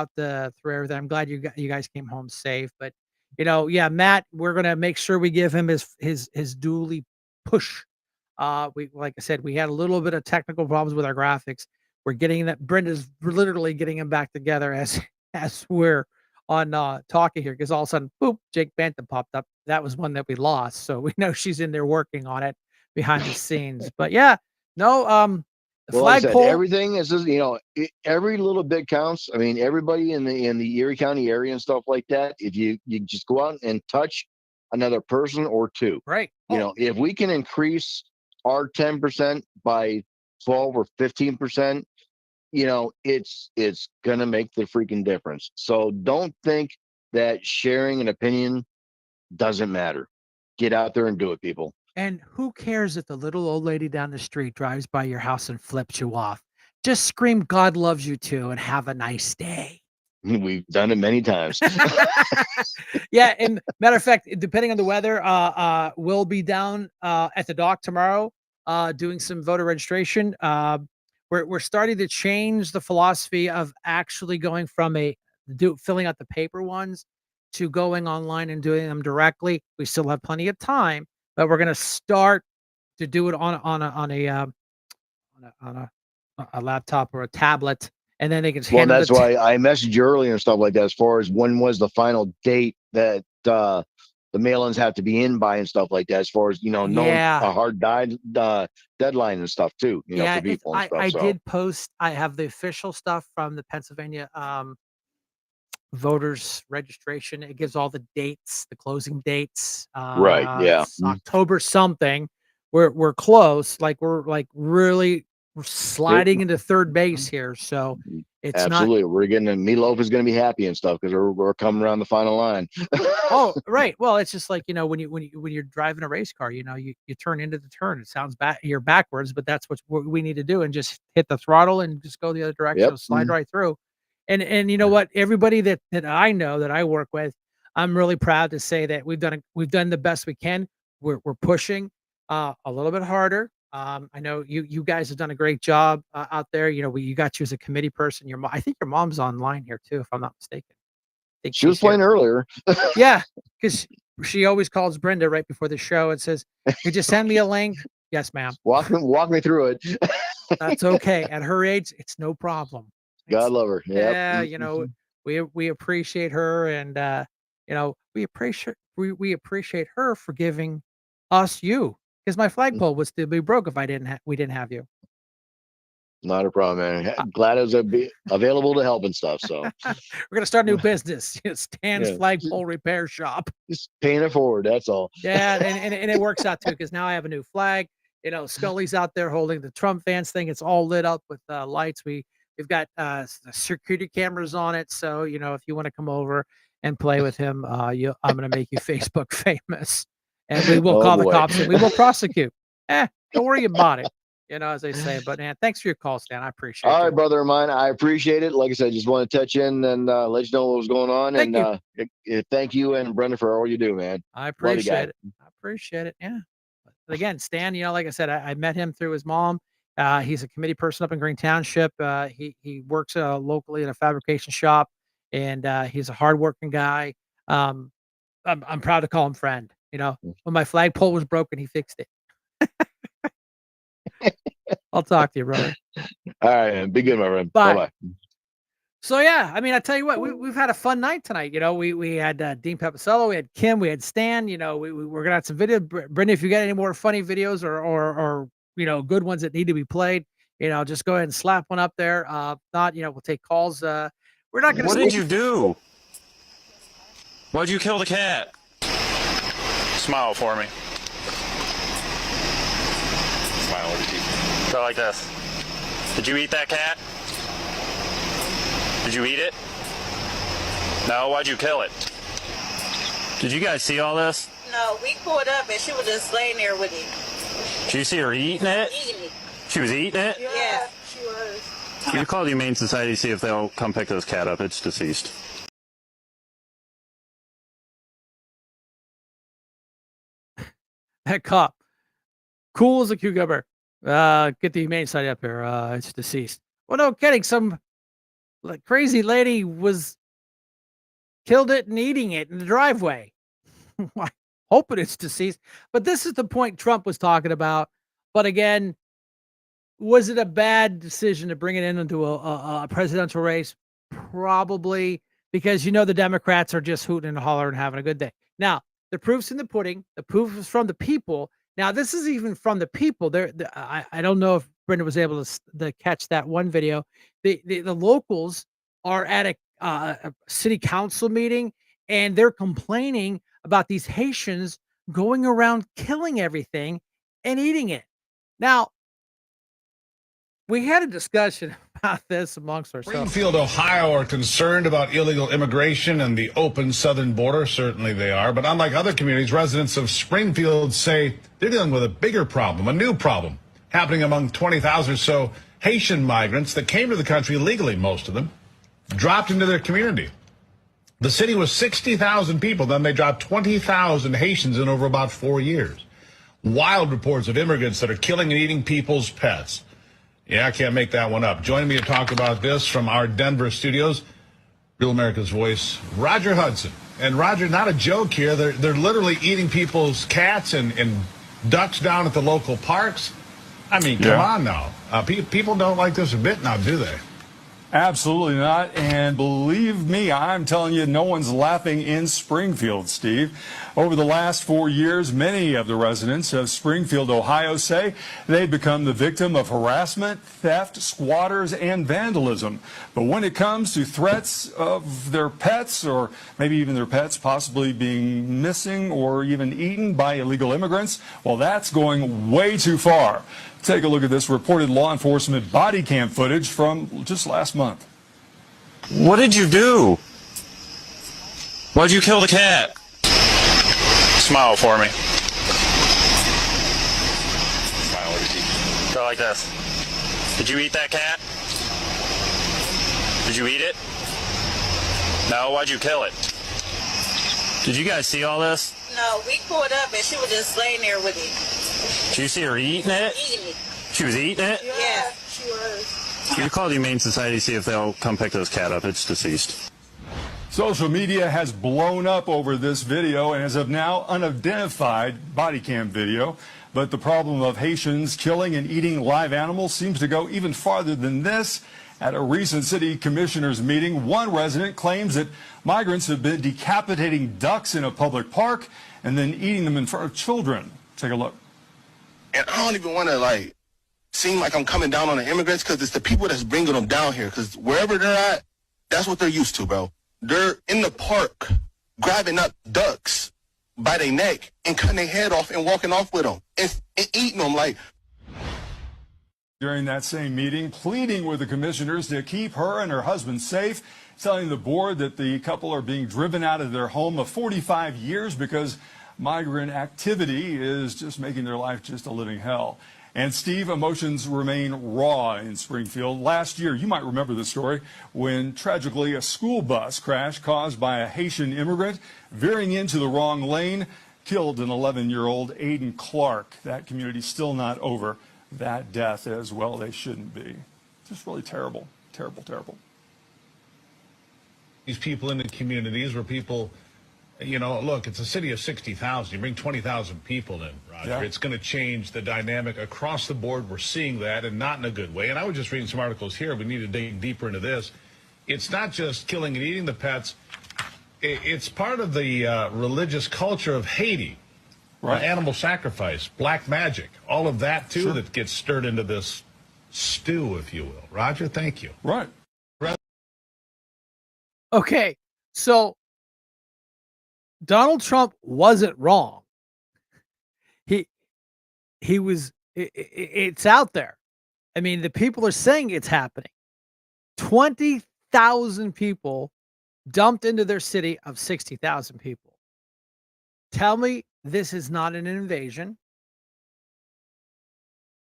everything. I'm glad you guys came home safe. But yeah, Matt, we're gonna make sure we give him his duly push. We like I said, we had a little bit of technical problems with our graphics. We're getting that Brenda's literally getting him back together as as we're on talking here because all of a sudden, boop, Jake Bantam popped up. That was one that we lost. So we know she's in there working on it behind the scenes. But yeah, no, The Well, like I said, flagpole. everything is just, every little bit counts. I mean, everybody in the Erie County area and stuff like that. If you just go out and touch another person or two, Right. Oh, if we can increase our 10% by 12 or 15%, it's gonna make the freaking difference. So don't think that sharing an opinion doesn't matter. Get out there and do it, people. and who cares if the little old lady down the street drives by your house and flips you off? Just scream, God loves you too, and have a nice day. We've done it many times. Yeah, and matter of fact, depending on the weather, we'll be down at the dock tomorrow, doing some voter registration. We're starting to change the philosophy of actually going from filling out the paper ones to going online and doing them directly. We still have plenty of time, but we're going to start to do it on a laptop or a tablet, and then they can just Well, hand them that's why I messaged you earlier and stuff like that, as far as when was the final date that the mail-ins have to be in by and stuff like that, as far as knowing Yeah. a hard deadline and stuff too, Yeah, for people and stuff. I So did post. I have the official stuff from the Pennsylvania voters registration. It gives all the dates, the closing dates. right, yeah, It's October something. We're close. Like we're like really sliding into third base here. So it's not. absolutely. We're getting Meatloaf is going to be happy and stuff because we're coming around the final line. Oh, right. Well, it's just like when you're driving a race car, you turn into the turn. It sounds you're backwards, but that's what we need to do, and just hit the throttle and just go the other direction. Yep. It'll slide right through. And you know what? Everybody that I know that I work with, I'm really proud to say that we've done the best we can. We're pushing a little bit harder. I know you guys have done a great job out there. You got you as a committee person. I think your mom's online here too, if I'm not mistaken. I think She was she's here. playing earlier. Yeah, because she always calls Brenda right before the show and says, "Could you send me a link?" Yes, ma'am. Walk me through it. That's okay. At her age, it's no problem. God love her. Yep. Yeah, we appreciate her, and we appreciate her for giving us you, because my flagpole would still be broke if we didn't have you. Not a problem, man. Glad it was available to help and stuff. So We're gonna start a new business, Stan's Yeah. flagpole repair shop. just paying it forward. That's all. Yeah, and it works out too, because now I have a new flag. Scully's out there holding the Trump fans thing. It's all lit up with lights. We've got the security cameras on it. So if you want to come over and play with him, I'm going to make you Facebook famous, and we will Oh, call the boy. cops and we will prosecute. Don't worry about it. As they say. But man, thanks for your call, Stan. I appreciate All you. right, brother of mine. I appreciate it. Like I said, just want to touch in and let you know what was going on. Thank Thank you and Brenda for all you do, man. I Love you, guy. appreciate it. I appreciate it. Yeah. But again, Stan, like I said, I met him through his mom. He's a committee person up in Green Township. He works locally in a fabrication shop, and he's a hardworking guy. I'm proud to call him friend. When my flagpole was broken, he fixed it. I'll talk to you, brother. All right, man. Be good, my friend. Bye. Bye. So yeah, I mean, I tell you what, we've had a fun night tonight. We had Dean Papicello, we had Kim, we had Stan. We're gonna have some video. Brenda, if you got any more funny videos or good ones that need to be played, just go ahead and slap one up there. Not, we'll take calls. We're not gonna. What did you do? Why'd you kill the cat? Smile for me. Smile with your teeth. Go like this. Did you eat that cat? Did you eat it? No, why'd you kill it? Did you guys see all this? No, we pulled up and she was just laying there with it. Did you see her eating it? Eating it. She was eating it? Yeah, she was. You call the Humane Society, see if they'll come pick this cat up. It's deceased. That cop, cool as a cucumber. Get the Humane Society up here. It's deceased. Well, no kidding. Some crazy lady killed it and eating it in the driveway. Hoping it's deceased. But this is the point Trump was talking about. But again, was it a bad decision to bring it into a presidential race? Probably, because the Democrats are just hooting and hollering and having a good day. Now, the proof's in the pudding. The proof is from the people. Now, this is even from the people. I don't know if Brenda was able to catch that one video. The locals are at a city council meeting, and they're complaining about these Haitians going around killing everything and eating it. Now, we had a discussion about this amongst ourselves. Springfield, Ohio are concerned about illegal immigration and the open southern border. Certainly they are. But unlike other communities, residents of Springfield say they're dealing with a bigger problem, a new problem happening among 20,000 or so Haitian migrants that came to the country legally, most of them, dropped into their community. The city was 60,000 people. Then they dropped 20,000 Haitians in over about 4 years. Wild reports of immigrants that are killing and eating people's pets. Yeah, I can't make that one up. Joining me to talk about this from our Denver studios, Real America's Voice, Roger Hudson. And Roger, not a joke here. They're literally eating people's cats and ducks down at the local parks. I mean, come on now. People don't like this a bit now, do they? Absolutely not. And believe me, I'm telling you, no one's laughing in Springfield, Steve. Over the last 4 years, many of the residents of Springfield, Ohio say they've become the victim of harassment, theft, squatters, and vandalism. But when it comes to threats of their pets, or maybe even their pets possibly being missing or even eaten by illegal immigrants, well, that's going way too far. Take a look at this reported law enforcement body cam footage from just last month. What did you do? Why'd you kill the cat? Smile for me. Smile. Go like this. Did you eat that cat? Did you eat it? No, why'd you kill it? Did you guys see all this? No, we pulled up and she was just laying there with him. Did you see her eating it? Eating it. She was eating it? Yeah, she was. Can you call the Humane Society, see if they'll come pick this cat up? It's deceased. Social media has blown up over this video and as of now, unidentified body cam video. But the problem of Haitians killing and eating live animals seems to go even farther than this. At a recent city commissioners meeting, one resident claims that migrants have been decapitating ducks in a public park and then eating them in front of children. Take a look. And I don't even want to seem like I'm coming down on the immigrants, because it's the people that's bringing them down here, because wherever they're at, that's what they're used to, bro. They're in the park grabbing up ducks by their neck and cutting their head off and walking off with them and eating them During that same meeting, pleading with the commissioners to keep her and her husband safe, telling the board that the couple are being driven out of their home of 45 years because migrant activity is just making their life just a living hell. And Steve, emotions remain raw in Springfield. Last year, you might remember the story, when tragically a school bus crash caused by a Haitian immigrant veering into the wrong lane killed an 11-year-old Aiden Clark. That community's still not over that death as well. They shouldn't be. Just really terrible, terrible, terrible. These people in the communities where people, look, it's a city of 60,000. You bring 20,000 people in, Roger. Yeah. It's going to change the dynamic across the board. We're seeing that, and not in a good way. And I was just reading some articles here. We need to dig deeper into this. It's not just killing and eating the pets. It's part of the religious culture of Haiti. Right. Animal sacrifice, black magic, all of that, too, Sure. that gets stirred into this stew, if you will. Roger, thank you. Right. Okay, so Donald Trump wasn't wrong. He was. It's out there. I mean, the people are saying it's happening. 20,000 people dumped into their city of 60,000 people. Tell me this is not an invasion.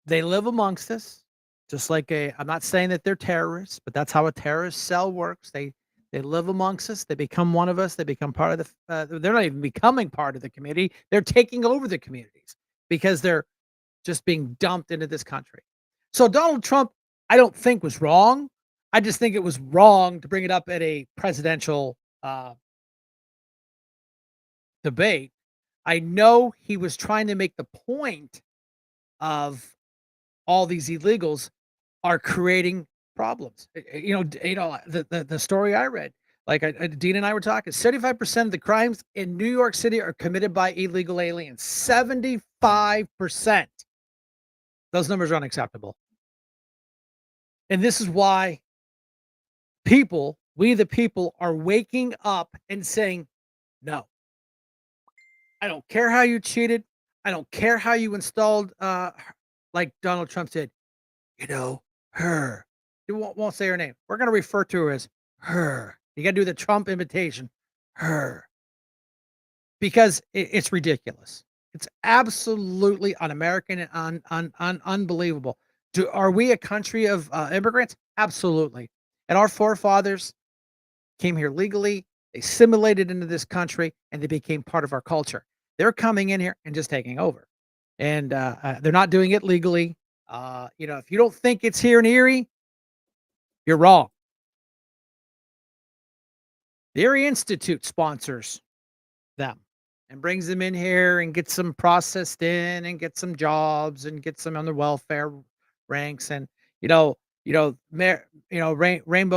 They live amongst us, just like I'm not saying that they're terrorists, but that's how a terrorist cell works. They live amongst us. They become one of us. They become part of they're not even becoming part of the community. They're taking over the communities because they're just being dumped into this country. So Donald Trump, I don't think was wrong. I just think it was wrong to bring it up at a presidential debate. I know he was trying to make the point of all these illegals are creating problems. The story I read, Dean and I were talking, 75% of the crimes in New York City are committed by illegal aliens. 75%. Those numbers are unacceptable. And this is why people, we the people, are waking up and saying, no, I don't care how you cheated. I don't care how you installed, like Donald Trump said, her. You won't say her name. We're going to refer to her as her. You got to do the Trump imitation, her, because it's ridiculous. It's absolutely un-American and unbelievable. Are we a country of immigrants? Absolutely. And our forefathers came here legally. They assimilated into this country, and they became part of our culture. They're coming in here and just taking over, and they're not doing it legally. If you don't think it's here in Erie, you're wrong. The Erie Institute sponsors them and brings them in here and gets them processed in and gets some jobs and gets them on the welfare ranks. And Rainbow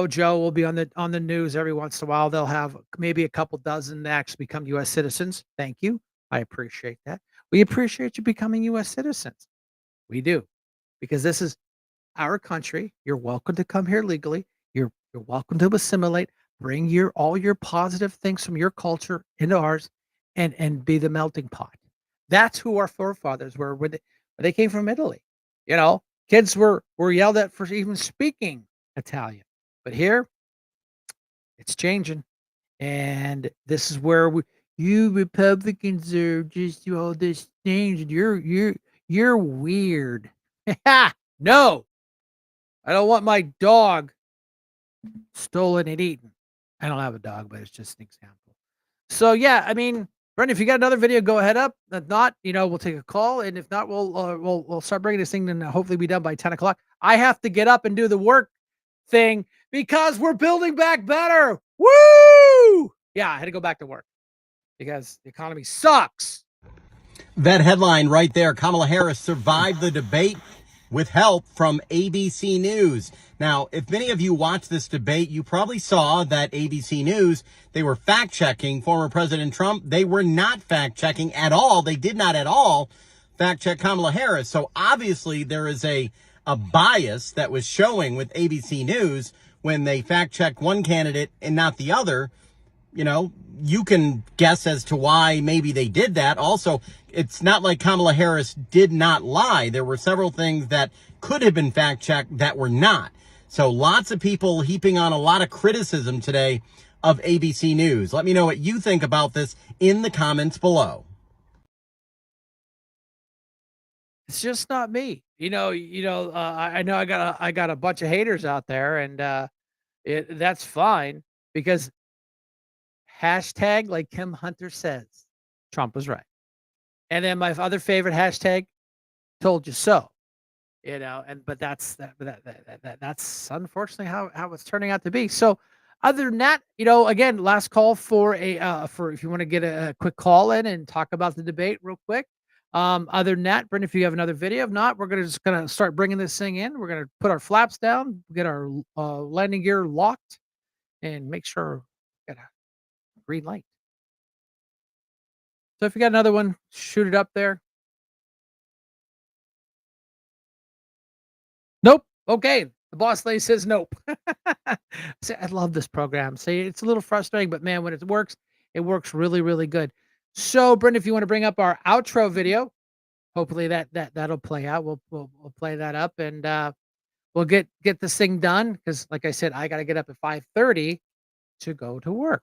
Joe will be on the news every once in a while. They'll have maybe a couple dozen that actually become U.S. citizens. Thank you. I appreciate that. We appreciate you becoming U.S. citizens. We do, because this is our country. You're welcome to come here legally. You're welcome to assimilate. Bring all your positive things from your culture into ours, and be the melting pot. That's who our forefathers were when they came from Italy. Kids were yelled at for even speaking Italian. But here, it's changing, and this is where you Republicans are just all this things, and you're weird. No, I don't want my dog stolen and eaten. I don't have a dog, but it's just an example. So yeah, I mean, Brendan, if you got another video, go ahead up. If not, we'll take a call, and if not, we'll start bringing this thing, and hopefully be done by 10 o'clock. I have to get up and do the work thing because we're building back better. Woo! Yeah, I had to go back to work because the economy sucks. That headline right there, Kamala Harris survived the debate with help from ABC News. Now, if many of you watched this debate, you probably saw that ABC News, they were fact-checking former President Trump. They were not fact-checking at all. They did not at all fact-check Kamala Harris. So obviously there is a bias that was showing with ABC News when they fact-checked one candidate and not the other. You can guess as to why maybe they did that. Also, it's not like Kamala Harris did not lie. There were several things that could have been fact-checked that were not. So lots of people heaping on a lot of criticism today of ABC News. Let me know what you think about this in the comments below. It's just not me. I know I got a bunch of haters out there, and that's fine, because hashtag, like Kim Hunter says, Trump was right. And then my other favorite hashtag, told you so. But that's unfortunately how it's turning out to be. So other than that, again, last call for if you want to get a quick call in and talk about the debate real quick. Other than that, Brendan, if you have another video, if not, we're just gonna start bringing this thing in. We're gonna put our flaps down, get our landing gear locked, and make sure we got a green light. So if you got another one, shoot it up there. Nope. Okay. The boss lady says nope. See, I love this program. See, it's a little frustrating, but man, when it works really, really good. So, Brendan, if you want to bring up our outro video, hopefully that'll play out. We'll play that up, and we'll get this thing done, because, like I said, I got to get up at 5:30 to go to work.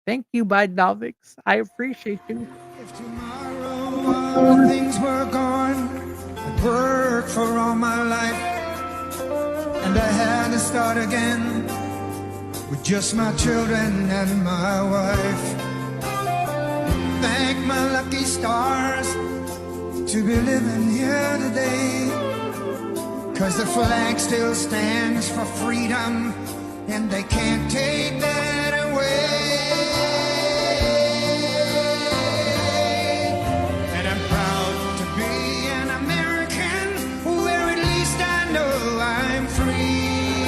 Thank you, Bidenomics. I appreciate you. If tomorrow all things were gone, I'd work for all my life, and I had to start again with just my children and my wife. Thank my lucky stars to be living here today, 'cause the flag still stands for freedom, and they can't take that away. And I'm proud to be an American, where at least I know I'm free.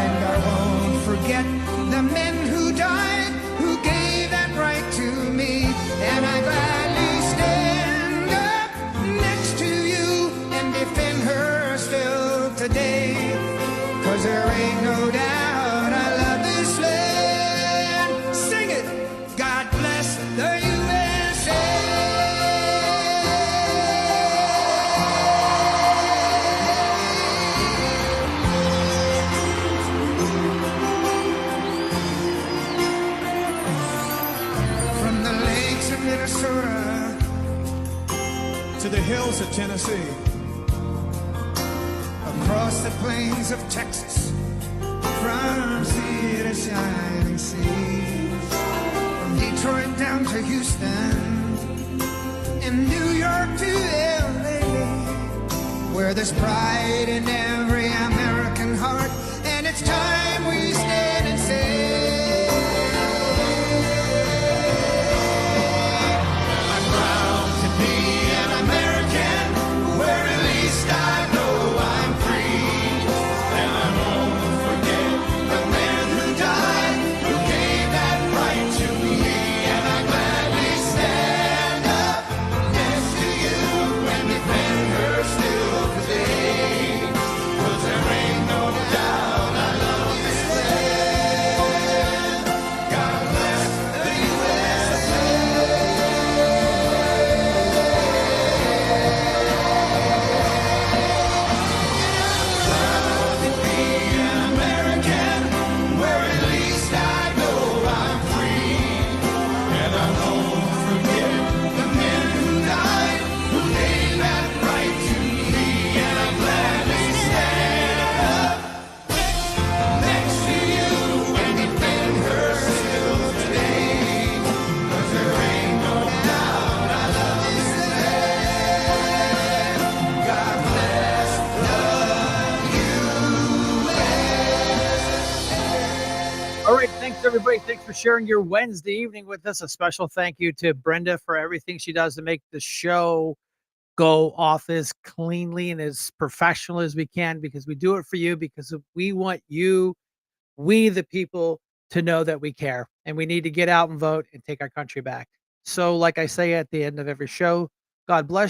And I won't forget the men who died, who gave that right to me. And I gladly stand up next to you and defend her still today. to the hills of Tennessee, across the plains of Texas, from sea to shining sea, from Detroit down to Houston, and New York to LA, where there's pride in every American heart, and it's time we stand and say, I'm proud to be an American, where at least I know I'm free, and I won't forget the man who died, who gave that right to me, and I gladly stand up next to you and defend her still today, 'cause there ain't no doubt I love this land. God bless the USA. Proud to be an American, where at least I know I'm free, and I won't forget the men who died, who gave that right to me, and I gladly stand up next to you and defend her still today, 'cause there ain't no doubt I love this land. God bless the All right. Thanks, everybody. Thanks for sharing your Wednesday evening with us. A special thank you to Brenda for everything she does to make the show go off as cleanly and as professional as we can, because we do it for you, because we want you, we the people, to know that we care, and we need to get out and vote and take our country back. So like I say at the end of every show, God bless